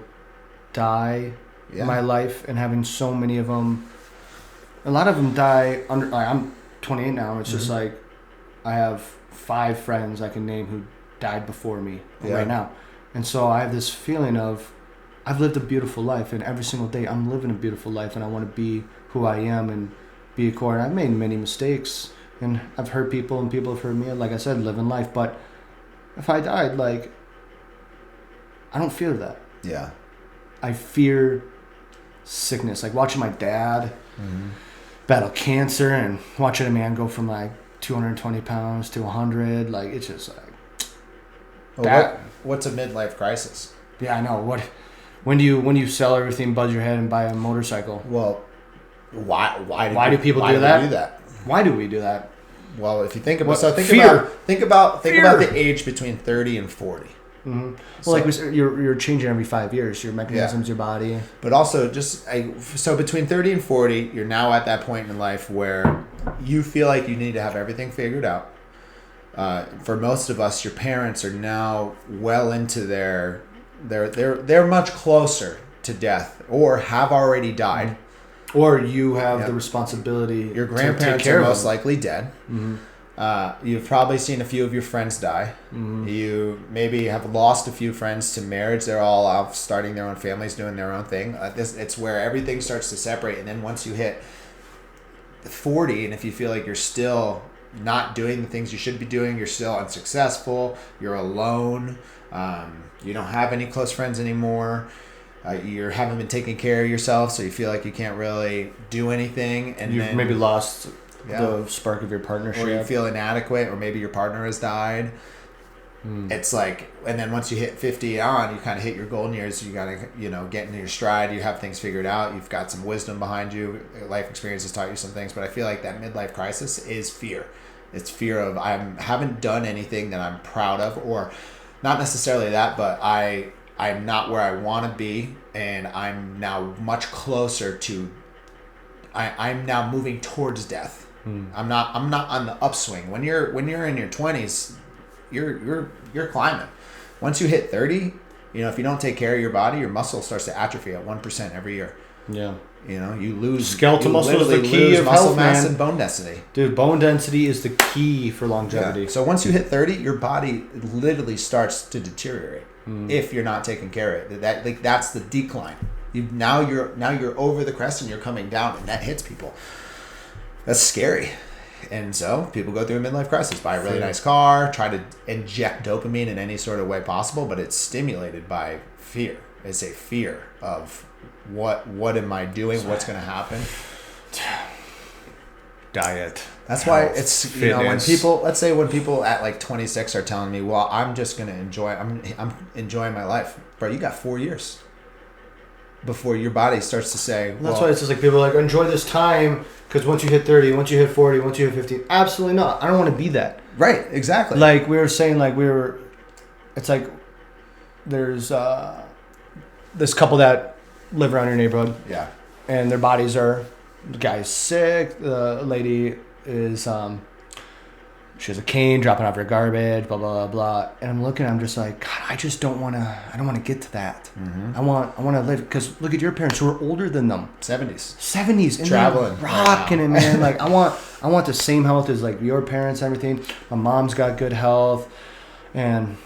die in my life and having so many of them. A lot of them die under. I'm 28 now. It's just I have 5 friends I can name who died before me right now, and so I have this feeling of I've lived a beautiful life, and every single day I'm living a beautiful life, and I want to be who I am and be a core. And I've made many mistakes, and I've hurt people, and people have hurt me. Like I said, living life. But if I died, I don't fear that. Yeah. I fear sickness. Like watching my dad battle cancer and watching a man go from 220 pounds to 100. It's just what's a midlife crisis? Yeah, I know. When do you sell everything, buzz your head, and buy a motorcycle? Well, why do people do that? Why do we do that? Well, if you think about think about the age between 30 and 40. Mm-hmm. Well, you're changing every 5 years, your mechanisms, your body. But also, so between 30 and 40, you're now at that point in life where you feel like you need to have everything figured out. For most of us, your parents are now well into they're much closer to death or have already died. Or you have the responsibility. Your grandparents are most likely dead. Mm-hmm. You've probably seen a few of your friends die. Mm-hmm. You maybe have lost a few friends to marriage. They're all off starting their own families, doing their own thing. It's where everything starts to separate. And then once you hit 40, and if you feel like you're still not doing the things you should be doing, you're still unsuccessful, you're alone, you don't have any close friends anymore, you haven't been taking care of yourself, so you feel like you can't really do anything. And you've maybe lost the spark of your partnership, or you feel inadequate, or maybe your partner has died. It's and then once you hit 50 on, you kind of hit your golden years. You got to get into your stride. You have things figured out. You've got some wisdom behind you. Life experience has taught you some things. But I feel like that midlife crisis is fear. It's fear of haven't done anything that I'm proud of, or not necessarily that, but I'm not where I want to be, and I'm now much closer to. I'm now moving towards death. I'm not on the upswing. When you're in your 20s, you're climbing. Once you hit 30, if you don't take care of your body, your muscle starts to atrophy at 1% every year. Yeah. You lose skeletal muscle is the key of muscle health, mass man. And bone density. Dude, bone density is the key for longevity. Yeah. So once you hit 30, your body literally starts to deteriorate if you're not taking care of it. That's the decline. Now you're over the crest and you're coming down, and that hits people. That's scary. And so people go through a midlife crisis, buy a really nice car, try to inject dopamine in any sort of way possible, but it's stimulated by fear. It's a fear of what am I doing? What's going to happen? Diet. That's why it's when people at 26 are telling me, well, I'm just going to I'm enjoying my life. Bro, you got 4 years before your body starts to say, that's why it's just people are enjoy this time, because once you hit 30, once you hit 40, once you hit 50, absolutely not. I don't want to be that. Right, exactly. We were saying, it's there's this couple that live around your neighborhood. Yeah. And their bodies the guy's sick, the lady is, she has a cane dropping off her garbage, blah, blah, blah, blah. And I'm looking, I'm just God, I don't want to get to that. Mm-hmm. I want to live, because look at your parents who are older than them. 70s. And traveling. Rocking it, man. I want the same health as your parents and everything. My mom's got good health. And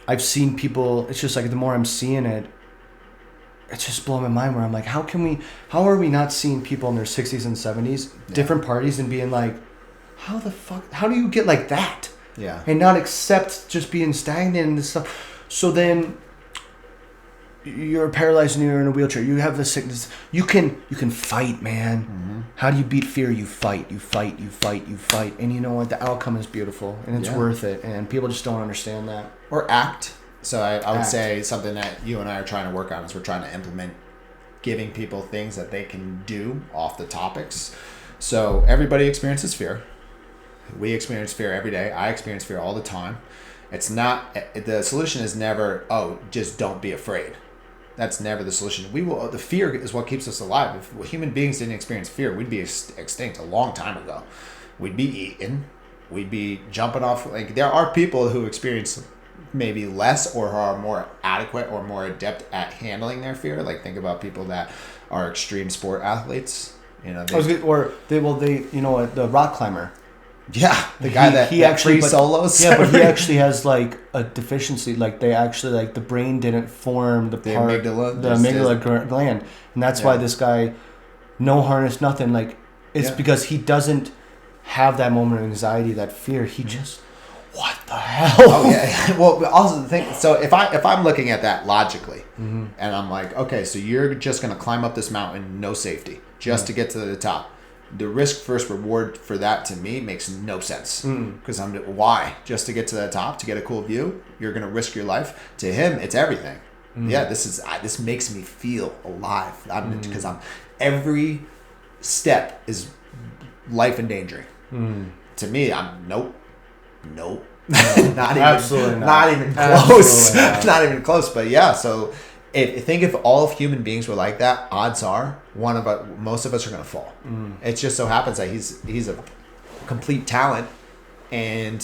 I've seen people, it's just the more I'm seeing it, it's just blowing my mind, where I'm how are we not seeing people in their 60s and 70s, different parties, and being how the fuck, how do you get like that? Yeah. And not accept just being stagnant and this stuff. So then you're paralyzed and you're in a wheelchair. You have the sickness. You can fight, man. Mm-hmm. How do you beat fear? You fight. And you know what? The outcome is beautiful, and it's worth it. And people just don't understand that. Or act. So I would say something that you and I are trying to work on is we're trying to implement giving people things that they can do off the topics. So everybody experiences fear. We experience fear every day. I experience fear all the time. It's not, the solution is never, just don't be afraid. That's never the solution. The fear is what keeps us alive. If human beings didn't experience fear, we'd be extinct a long time ago. We'd be eaten. We'd be jumping off. Like, there are people who experience maybe less or are more adequate or more adept at handling their fear. Like, think about people that are extreme sport athletes. You know, the rock climber. Yeah, the guy that actually solos. Yeah, but he actually has like a deficiency. Like, they actually, like, the brain didn't form the amygdala gland, and that's why this guy, no harness, nothing. Like, it's because he doesn't have that moment of anxiety, that fear. He just, what the hell? Oh yeah. Well, also the thing. So if I'm looking at that logically, and I'm like, okay, so you're just gonna climb up this mountain, no safety, just to get to the top. The risk versus reward for that to me makes no sense. Because why? Just to get to the top, to get a cool view, you're gonna risk your life. To him, it's everything. Yeah, this makes me feel alive. Because every step is life endangering. To me, I'm nope. Not even close. Not even close. But yeah, so if all of human beings were like that, odds are most of us are gonna fall. It just so happens that he's a complete talent, and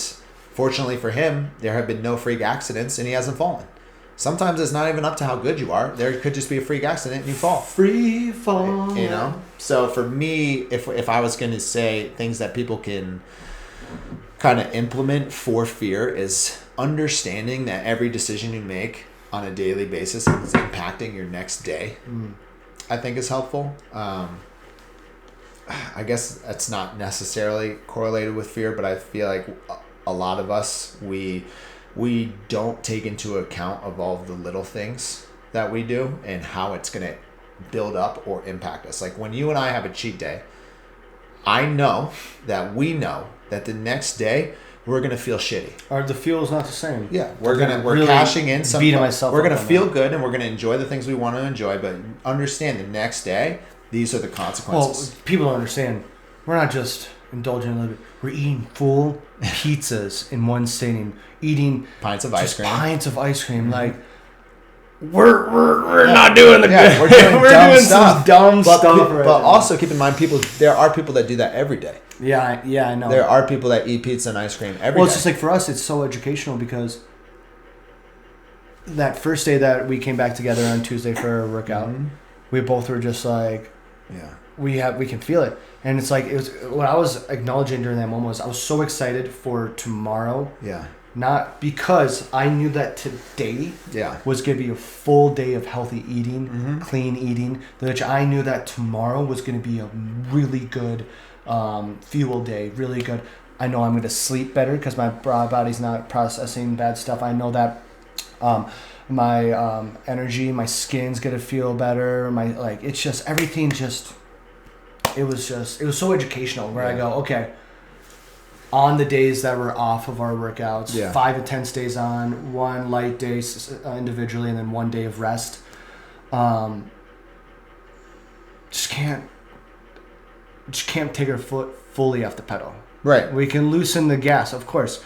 fortunately for him, there have been no freak accidents, and he hasn't fallen. Sometimes it's not even up to how good you are. There could just be a freak accident and you fall. Free fall. You know? So for me, if I was going to say things that people can kind of implement for fear, is understanding that every decision you make on a daily basis is impacting your next day. I think is helpful. I guess that's not necessarily correlated with fear, but I feel like a lot of us, we don't take into account of all the little things that we do and how it's going to build up or impact us. Like, when you and I have a cheat day, I know that the next day we're going to feel shitty. Or the feel is not the same. Yeah, we're really cashing in some. We're going to feel good and we're going to enjoy the things we want to enjoy, but understand the next day, these are the consequences. Well, people don't understand. We're not just indulging a little bit. We're eating full pizzas in one sitting, eating pints of ice cream. Like, we're not doing the good. We're doing some dumb stuff. But also keep in mind, there are people that do that every day. Yeah, I know. There are people that eat pizza and ice cream every day. Well, it's just like, for us, it's so educational, because that first day that we came back together on Tuesday for a workout, we both were just like, we can feel it. And it's like, it was what I was acknowledging during that moment was I was so excited for tomorrow. Yeah. Not because I knew that today was going to be a full day of healthy eating, clean eating, which I knew that tomorrow was going to be a really good fuel day, really good. I know I'm going to sleep better because my body's not processing bad stuff. I know that my energy, my skin's going to feel better. It's just, everything just... It was so educational where I go, okay, on the days that we're off of our workouts, 5 intense days on, 1 light day individually, and then 1 day of rest. Just can't take our foot fully off the pedal. Right. We can loosen the gas, of course.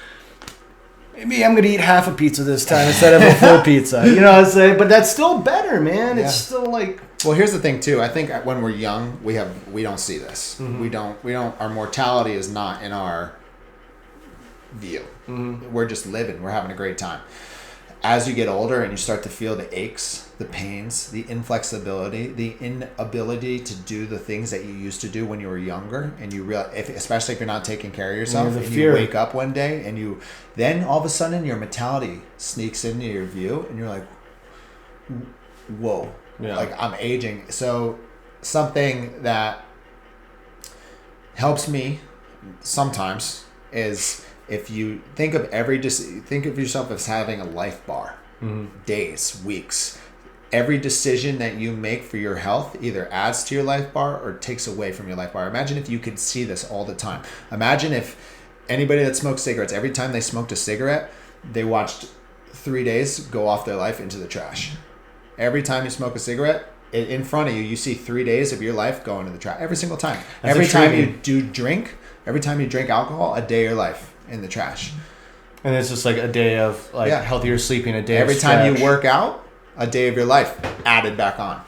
Maybe I'm gonna eat half a pizza this time instead of a full pizza. You know what I'm saying? But that's still better, man. It's still like... Well, here's the thing too. I think when we're young, we don't see this. We don't. Our mortality is not in our view. We're just living. We're having a great time. As you get older and you start to feel the aches, the pains, the inflexibility, the inability to do the things that you used to do when you were younger, and you realize, especially if you're not taking care of yourself, and you wake up one day and then all of a sudden your mortality sneaks into your view, and you're like, whoa. Like, I'm aging. So something that helps me sometimes is, if you think of yourself as having a life bar, days, weeks. Every decision that you make for your health either adds to your life bar or takes away from your life bar. Imagine if you could see this all the time. Imagine if anybody that smokes cigarettes, every time they smoked a cigarette, they watched 3 days go off their life into the trash. Every time you smoke a cigarette, in front of you, you see 3 days of your life go into the trash. Every single time. Every time you drink alcohol, a day of your life in the trash. And it's just like a day of healthier sleeping, a day every time you work out, a day of your life added back on.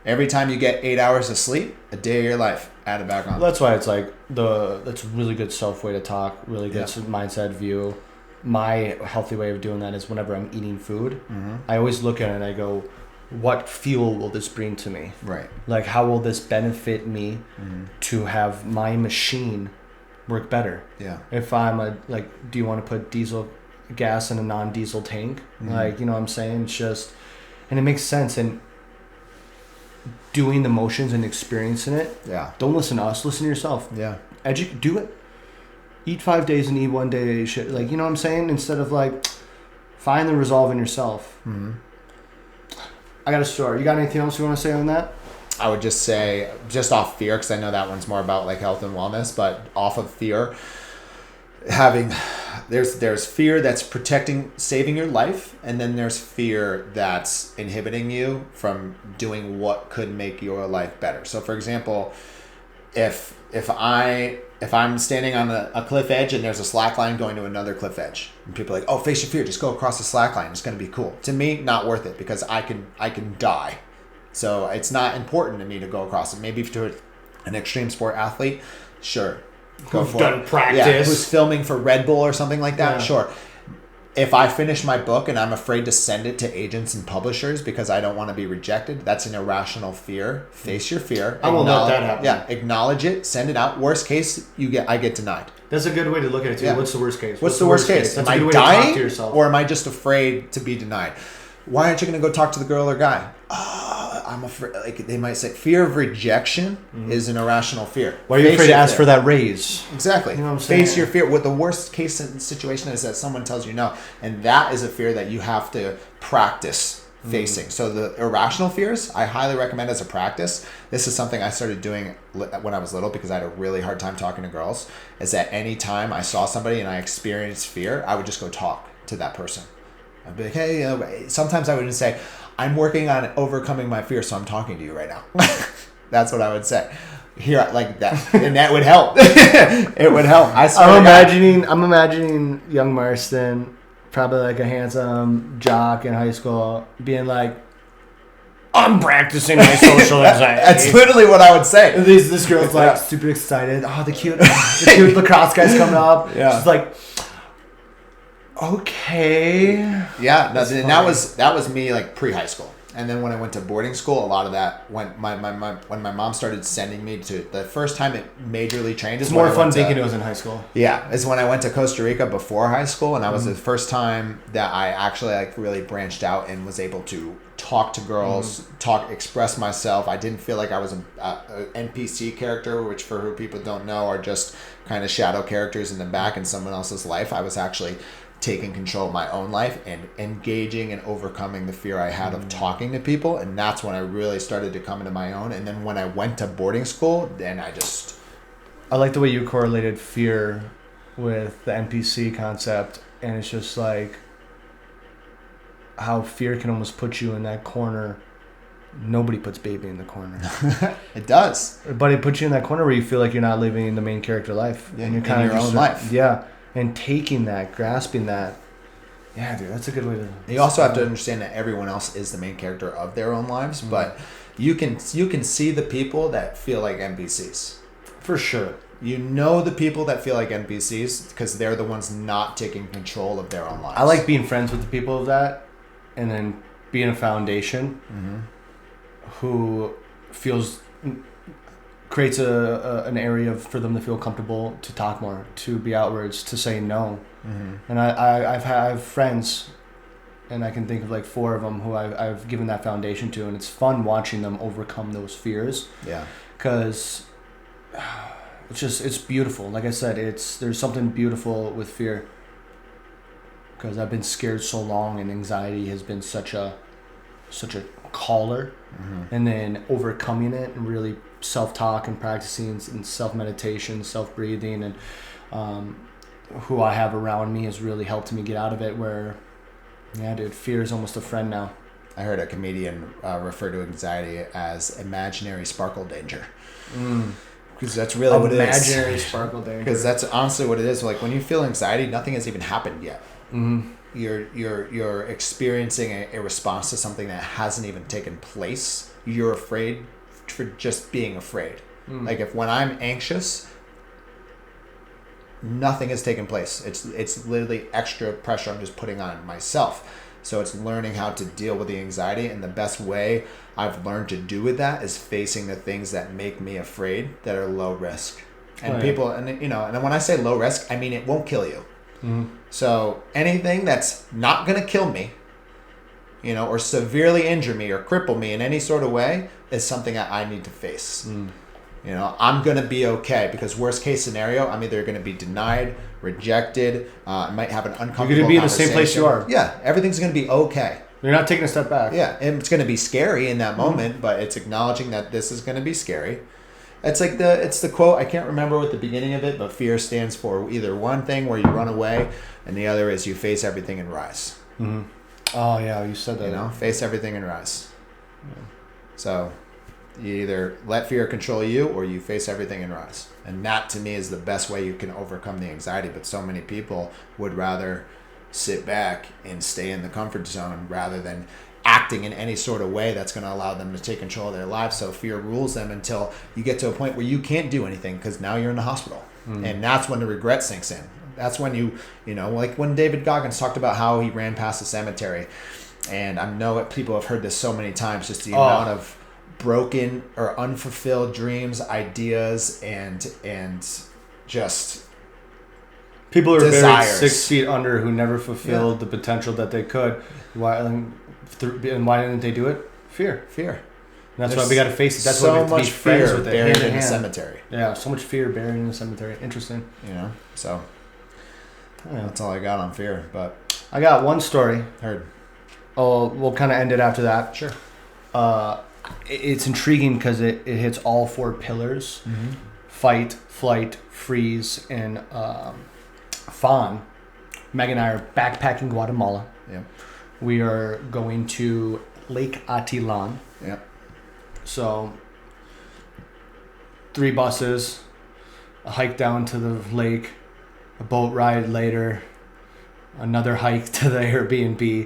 Every time you get 8 hours of sleep, a day of your life added back on. Well, that's why it's like that's a really good self way to talk, really good mindset view. My healthy way of doing that is whenever I'm eating food, I always look at it and I go, what fuel will this bring to me? Right. Like, how will this benefit me to have my machine work better? Yeah. If I'm do you want to put diesel gas in a non-diesel tank? Like, you know what I'm saying? It's just, and it makes sense. And doing the motions and experiencing it. Yeah. Don't listen to us. Listen to yourself. Yeah. Do it. Eat 5 days and eat 1 day. Shit. Like, you know what I'm saying? Instead of find the resolve in yourself. I got a story. You got anything else you want to say on that? I would just say, just off fear, because I know that one's more about health and wellness, but off of fear, there's fear that's saving your life, and then there's fear that's inhibiting you from doing what could make your life better. So, for example, if I'm standing on a cliff edge and there's a slack line going to another cliff edge, and people are like, oh, face your fear, just go across the slack line, it's going to be cool. To me, not worth it, because I can die. So it's not important to me to go across it. Maybe if you're an extreme sport athlete, sure, go for it. Who's done practice. Yeah, who's filming for Red Bull or something like that, sure. If I finish my book and I'm afraid to send it to agents and publishers because I don't want to be rejected, that's an irrational fear. Face your fear. I won't let that happen. Yeah, acknowledge it, send it out. Worst case, I get denied. That's a good way to look at it too. Yeah. What's the worst case? What's the worst case? Am I dying, or am I just afraid to be denied? Why aren't you going to go talk to the girl or guy? I'm afraid. They might say fear of rejection is an irrational fear. Why are you afraid to ask for that raise? Exactly. You know what I'm saying? Face your fear. What the worst case situation is that someone tells you no, and that is a fear that you have to practice facing. So the irrational fears, I highly recommend as a practice. This is something I started doing when I was little because I had a really hard time talking to girls. Is that any time I saw somebody and I experienced fear, I would just go talk to that person. I'd be like, hey, sometimes I would just say, I'm working on overcoming my fear, so I'm talking to you right now. That's what I would say. Here, like that, and that would help. It would help. I'm imagining young Marston, probably like a handsome jock in high school, being like, I'm practicing my social anxiety. That's literally what I would say. This girl's like super excited. Oh, the cute lacrosse guy's coming up. Yeah. She's like, okay. Yeah, that was me like pre-high school. And then when I went to boarding school, a lot of that when my mom started sending me to the first time it majorly changed. It's more fun thinking it was in high school. Yeah, is when I went to Costa Rica before high school, and that was the first time that I actually really branched out and was able to talk to girls, express myself. I didn't feel like I was an NPC character, which for who people don't know are just kind of shadow characters in the back in someone else's life. I was actually taking control of my own life and engaging and overcoming the fear I had of talking to people, and that's when I really started to come into my own. And then when I went to boarding school, then I like the way you correlated fear with the NPC concept, and it's just like how fear can almost put you in that corner. Nobody puts baby in the corner. It does, but it puts you in that corner where you feel like you're not living the main character life, and you're kind of your own life. Yeah. And taking that, grasping that, yeah, dude, that's a good way to. You also have to understand that everyone else is the main character of their own lives, but you can see the people that feel like NPCs. For sure. You know the people that feel like NPCs because they're the ones not taking control of their own lives. I like being friends with the people of that, and then being a foundation who creates an area for them to feel comfortable, to talk more, to be outwards, to say no. And I have friends, and I can think of like 4 of them who I've given that foundation to, and it's fun watching them overcome those fears. Yeah. Because it's beautiful. Like I said, there's something beautiful with fear. Because I've been scared so long, and anxiety has been such a caller, and then overcoming it and really self-talk and practicing and self-meditation, self-breathing, and who I have around me has really helped me get out of it, where Yeah, dude. Fear is almost a friend now. I heard a comedian refer to anxiety as imaginary sparkle danger. Because that's really what it is. Imaginary sparkle danger. Because that's honestly what it is. Like when you feel anxiety, nothing has even happened yet. Mm-hmm. You're experiencing a response to something that hasn't even taken place. You're afraid for just being afraid. Like when I'm anxious, nothing has taken place. It's literally extra pressure I'm just putting on myself. So it's learning how to deal with the anxiety, and the best way I've learned to do with that is facing the things that make me afraid that are low risk. And people, and you know, and when I say low risk, I mean it won't kill you. So anything that's not going to kill me, you know, or severely injure me or cripple me in any sort of way is something that I need to face. You know, I'm going to be okay, because worst case scenario, I'm either going to be denied, rejected, I might have an uncomfortable You're going to be in the same place you are. Yeah, everything's going to be okay. You're not taking a step back. Yeah, and it's going to be scary in that moment, but it's acknowledging that this is going to be scary. It's like it's the quote, I can't remember what the beginning of it, but fear stands for either one thing where you run away, and the other is you face everything and rise. Oh, yeah, you said that. You know, face everything and rise. Yeah. So you either let fear control you or you face everything and rise. And that, to me, is the best way you can overcome the anxiety. But so many people would rather sit back and stay in the comfort zone rather than acting in any sort of way that's going to allow them to take control of their lives. So fear rules them until you get to a point where you can't do anything because now you're in the hospital. And that's when the regret sinks in. That's when you know, like when David Goggins talked about how he ran past the cemetery. And I know people have heard this so many times, just the amount of broken or unfulfilled dreams, ideas, and just people are desires. Buried 6 feet under who never fulfilled the potential that they could. And why didn't they do it? Fear. And that's why we got to face it. That's so why we have to much be friends fear with it. buried in the cemetery. Yeah, so much fear buried in the cemetery. Interesting. You know, so that's all I got on fear. But I got one story. Heard. Oh, we'll kind of end it after that. Sure. It's intriguing because it hits all 4 pillars: fight, flight, freeze, and fawn. Meg and I are backpacking Guatemala. Yep. We are going to Lake Atilan. Yep. So 3 buses, a hike down to the lake, a boat ride later, another hike to the Airbnb.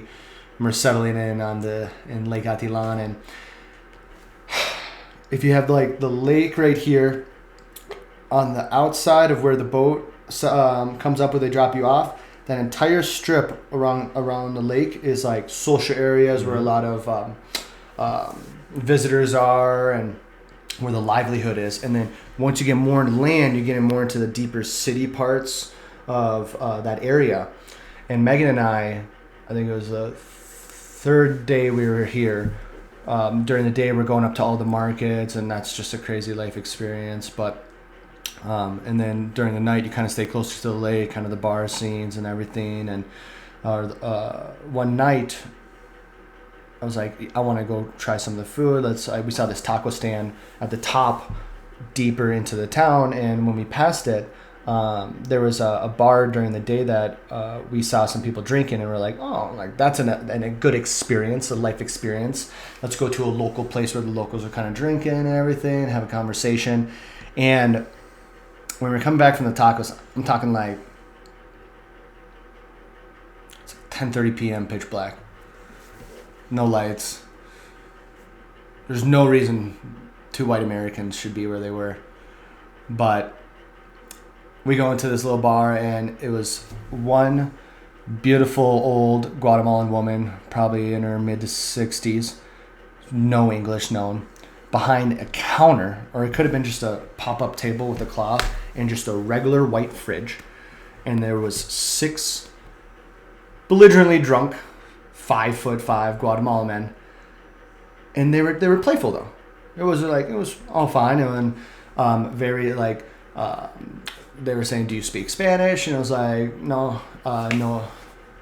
And we're settling in in Lake Atilan, and if you have like the lake right here on the outside of where the boat comes up where they drop you off, that entire strip around the lake is like social areas where a lot of visitors are and where the livelihood is. And then once you get more into land, you get more into the deeper city parts of that area. And Megan and I think it was the 3rd day we were here. During the day, we're going up to all the markets, and that's just a crazy life experience. But and then during the night, you kind of stay closer to the lake, kind of the bar scenes and everything. And one night, I was like, I want to go try some of the food. We saw this taco stand at the top, deeper into the town, and when we passed it, there was a bar during the day that we saw some people drinking, and we're like, oh, like that's a good experience, a life experience. Let's go to a local place where the locals are kind of drinking and everything, have a conversation. And when we're coming back from the tacos, I'm talking like it's 10:30 p.m. pitch black, no lights. There's no reason 2 white Americans should be where they were, but we go into this little bar, and it was one beautiful old Guatemalan woman, probably in her mid to 60s, no English known, behind a counter, or it could have been just a pop-up table with a cloth and just a regular white fridge. And there was 6 belligerently drunk 5'5" Guatemalan men, and they were playful though. It was all fine, and very like. They were saying, do you speak Spanish? And I was like, no. No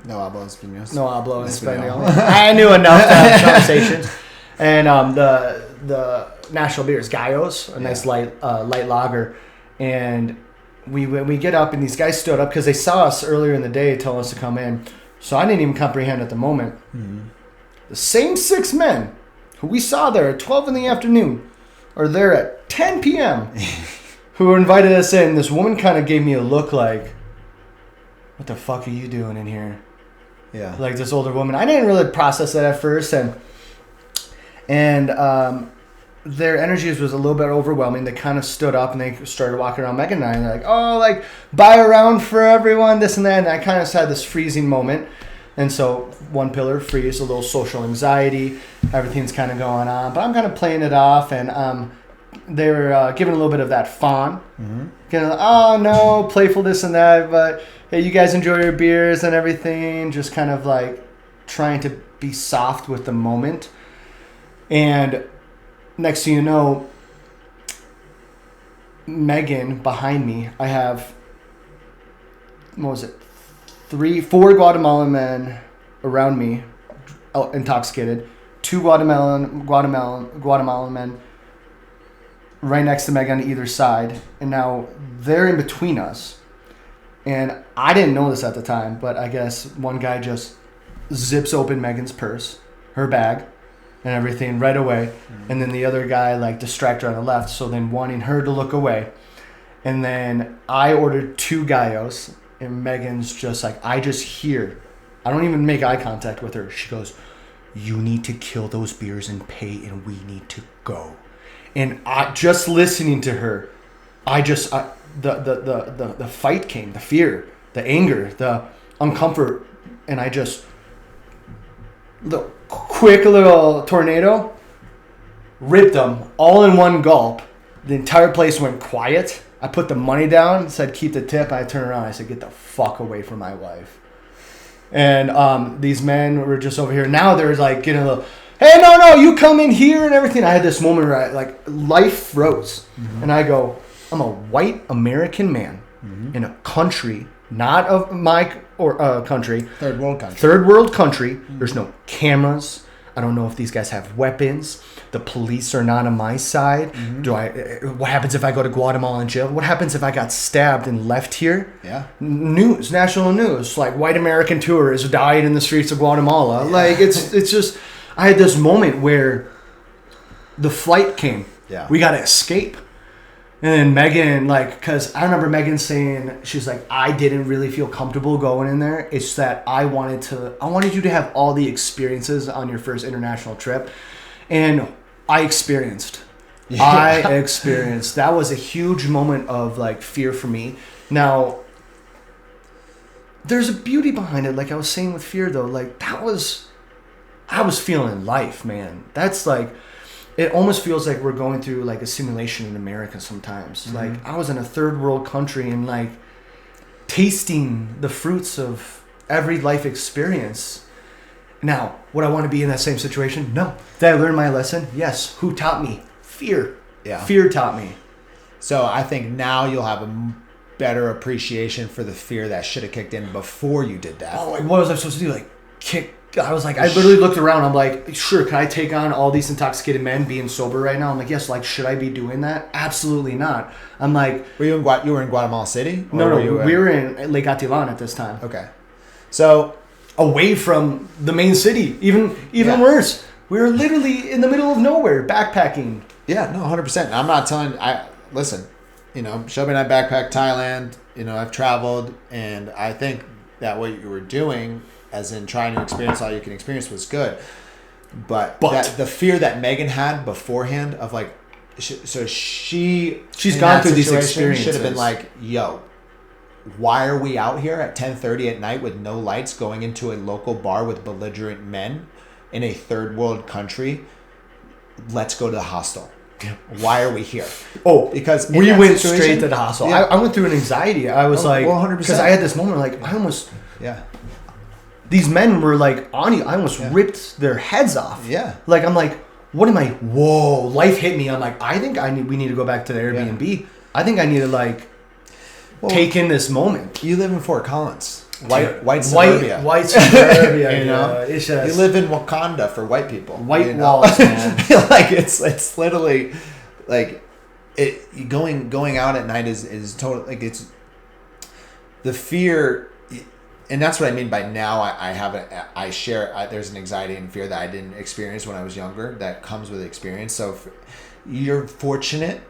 hablo español. No hablo español. I knew enough to have conversations. And the national beer is Gallos, a nice light lager. And we get up, and these guys stood up because they saw us earlier in the day, telling us to come in. So I didn't even comprehend at the moment. Mm-hmm. The same 6 men who we saw there at 12 in the afternoon are there at 10 p.m. who invited us in. This woman kind of gave me a look like, what the fuck are you doing in here? Yeah. Like this older woman. I didn't really process that at first. And their energies was a little bit overwhelming. They kind of stood up and they started walking around Megan and I. And they're like, oh, like, buy around for everyone, this and that. And I kind of had this freezing moment. And so one pillar, freeze, a little social anxiety. Everything's kind of going on. But I'm kind of playing it off. And they were giving a little bit of that fawn. Mm-hmm. Kind of, oh, no, playful this and that. But, hey, you guys enjoy your beers and everything. Just kind of like trying to be soft with the moment. And next thing you know, Megan behind me, I have, what was it, 4 Guatemalan men around me, intoxicated, 2 Guatemalan men right next to Megan on either side, and now they're in between us. And I didn't know this at the time, but I guess one guy just zips open Megan's purse, her bag, and everything right away. Mm-hmm. And then the other guy like distracted her on the left, so then wanting her to look away. And then I ordered 2 gallos, and Megan's just like, I just hear, I don't even make eye contact with her. She goes, you need to kill those beers and pay, and we need to go. And I just listening to her, the fight came, the fear, the anger, the uncomfort, and I just, the quick little tornado, ripped them all in one gulp. The entire place went quiet. I put the money down, said keep the tip. I turned around, I said get the fuck away from my wife. And these men were just over here. Now they're like getting a little, hey, no, you come in here and everything. I had this moment where like life froze. Mm-hmm. And I go, I'm a white American man in a country, not of my country. Third world country. Mm-hmm. There's no cameras. I don't know if these guys have weapons. The police are not on my side. Mm-hmm. What happens if I go to Guatemala in jail? What happens if I got stabbed and left here? Yeah. News, national news, like white American tourists died in the streets of Guatemala. Yeah. Like it's just, I had this moment where the flight came. Yeah. We got to escape. And then Megan, like, because I remember Megan saying, she's like, I didn't really feel comfortable going in there. It's that I wanted you to have all the experiences on your first international trip. And I experienced. Yeah. That was a huge moment of, like, fear for me. Now, there's a beauty behind it. Like I was saying with fear, though, like, I was feeling life, man. That's, like, it almost feels like we're going through like a simulation in America sometimes. Mm-hmm. Like I was in a third world country and like tasting the fruits of every life experience. Now, would I want to be in that same situation? No. Did I learn my lesson? Yes. Who taught me? Fear. Yeah. Fear taught me. So I think now you'll have a better appreciation for the fear that should have kicked in before you did that. Oh, like what was I supposed to do? Like kick? I was like, I literally looked around. I'm like, sure, can I take on all these intoxicated men being sober right now? I'm like, yes. Like, should I be doing that? Absolutely not. I'm like, you were in Guatemala City? No, we were in Lake Atilan at this time. Okay, so away from the main city, even worse. We were literally in the middle of nowhere, backpacking. Yeah, no, 100%. I'm not telling. Listen, Shelby and I backpacked Thailand. I've traveled, and I think that what you were doing, as in trying to experience all you can experience, was good. But that, the fear that Megan had beforehand of like, so she's gone through these experiences. Should have been like, yo, why are we out here at 10:30 at night with no lights going into a local bar with belligerent men in a third world country? Let's go to the hostel. Why are we here? Oh, because we went straight to the hostel. Yeah. I went through an anxiety. I was like, 100%. Because I had this moment like, I almost... Yeah. These men were like on you. I almost ripped their heads off. Yeah. Like, I'm like, what am I? Whoa. Life hit me. I'm like, I think we need to go back to the Airbnb. Yeah. I think I need to like take in this moment. You live in Fort Collins. White suburbia. White suburbia. It's just, you live in Wakanda for white people. White walls, man. Like it's literally like going out at night is total, like it's the fear. and that's what I mean by now. There's an anxiety and fear that I didn't experience when I was younger that comes with experience. So you're fortunate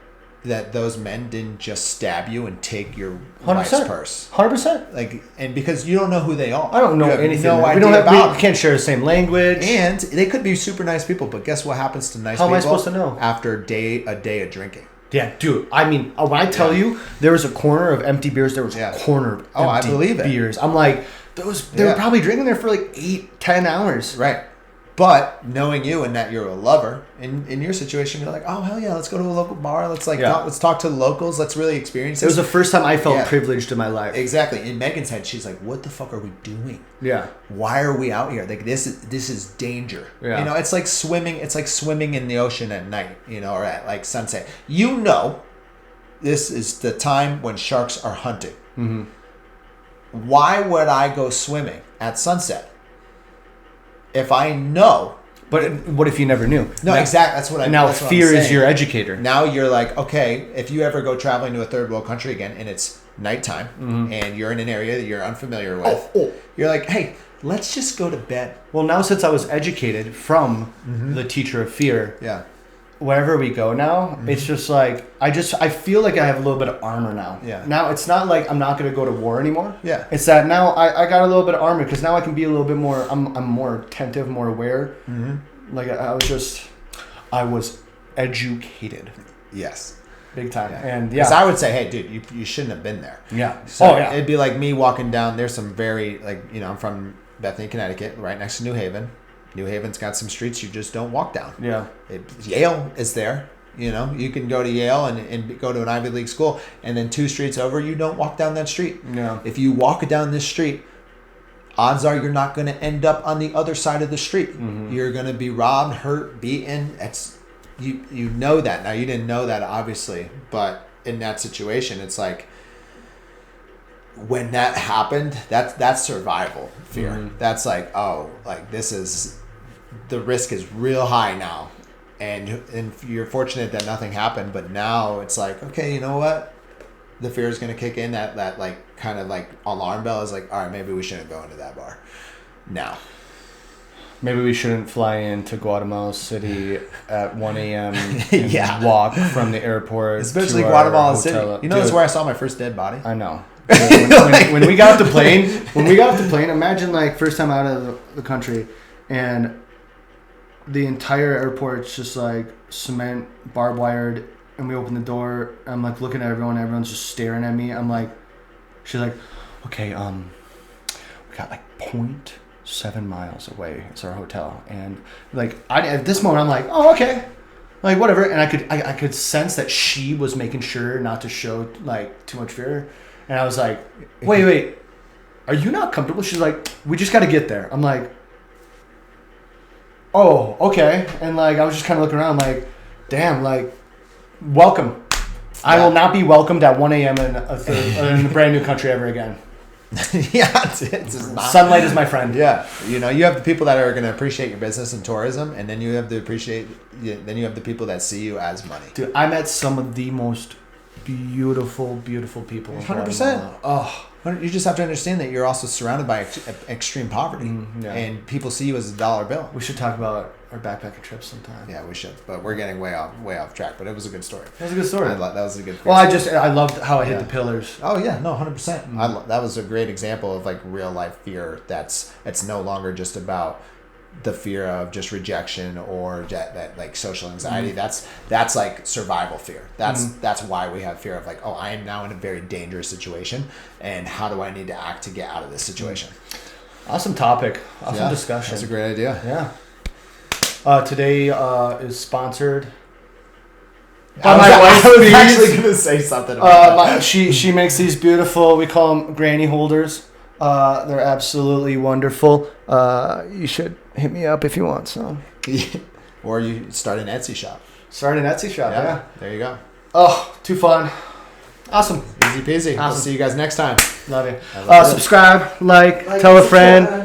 that those men didn't just stab you and take your 100%. wife's purse. 100%. Like, and because you don't know who they are. I don't know anything. No idea we can't share the same language. And they could be super nice people, but guess what happens to nice people? How am I supposed to know? After a day of drinking. Yeah, dude. I mean, when I tell you there was a corner of empty beers, there was a corner of empty I believe it. beers. I'm like, they were probably drinking there for like 8-10 hours. Right. But knowing you and that you're a lover, in your situation, you're like, oh hell yeah, let's go to a local bar. Let's let's talk to the locals. Let's really experience this. It was the first time I felt privileged in my life. Exactly. In Megan's head, she's like, what the fuck are we doing? Yeah. Why are we out here? Like this is danger. Yeah. You know, it's like swimming. It's like swimming in the ocean at night. You know, or at like sunset. You know, this is the time when sharks are hunting. Mm-hmm. Why would I go swimming at sunset? If I know, but what if you never knew? No, exactly. That's what I. Now fear is your educator. Now you're like, okay, if you ever go traveling to a third world country again and it's nighttime and you're in an area that you're unfamiliar with, you're like, hey, let's just go to bed. Well, now since I was educated from the teacher of fear, wherever we go now, it's just like I feel like I have a little bit of armor now. Yeah. Now it's not like I'm not going to go to war anymore. Yeah. It's that now I got a little bit of armor because now I can be a little bit more. I'm more attentive, more aware. Mm-hmm. Like I was educated. Yes. Big time. Yeah. And because I would say, hey, dude, you shouldn't have been there. Yeah. So it'd be like me walking down. There's some very I'm from Bethany, Connecticut, right next to New Haven. New Haven's got some streets you just don't walk down. Yeah. Yale is there. You know, you can go to Yale and go to an Ivy League school, and then 2 streets over, you don't walk down that street. Yeah. If you walk down this street, odds are you're not going to end up on the other side of the street. Mm-hmm. You're going to be robbed, hurt, beaten. You know that. Now, you didn't know that, obviously, but in that situation, it's like, when that happened, that's survival fear. Mm-hmm. That's like, oh, like the risk is real high now, and you're fortunate that nothing happened. But now it's like, okay, you know what? The fear is going to kick in. That like kind of like alarm bell is like, all right, maybe we shouldn't go into that bar now. Maybe we shouldn't fly into Guatemala City at 1 a.m. and walk from the airport, especially Guatemala City. You know, that's where I saw my first dead body. I know. When we got off the plane, imagine like first time out of the country, and the entire airport's just like cement, barbed wired, and we open the door. I'm like looking at everyone. Everyone's just staring at me. I'm like, she's like, okay, we got like 0.7 miles away. It's our hotel, and like at this moment, I'm like, oh, okay, like whatever. And I could sense that she was making sure not to show like too much fear, and I was like, wait, are you not comfortable? She's like, we just got to get there. I'm like, oh, okay. And like I was just kind of looking around, like, damn, like, welcome. I will not be welcomed at 1 a.m. in a brand new country ever again. Sunlight is my friend. Yeah, you know, you have the people that are going to appreciate your business and tourism, and then you have the people that see you as money. Dude, I met some of the most beautiful people. 100%. Oh, you just have to understand that you're also surrounded by extreme poverty, and people see you as a dollar bill. We should talk about our backpacking trips sometime. Yeah, we should, but we're getting way off track. But it was a good story. It was a good story. That was a good. Well, I loved how I hit the pillars. Oh yeah, no, 100%. That was a great example of like real life fear. It's no longer just about the fear of just rejection or that like social anxiety. That's like survival fear. That's why we have fear of like, oh, I am now in a very dangerous situation, and how do I need to act to get out of this situation? Awesome topic. Awesome discussion. That's a great idea. Yeah. Today is sponsored by my wife. I was actually going to say something about that. She makes these beautiful, we call them granny holders. They're absolutely wonderful. You should hit me up if you want some. Or you start an Etsy shop. Yeah. There you go. Oh, too fun. Awesome. Easy peasy. Awesome. We'll see you guys next time. Love you. Subscribe, like, tell a friend.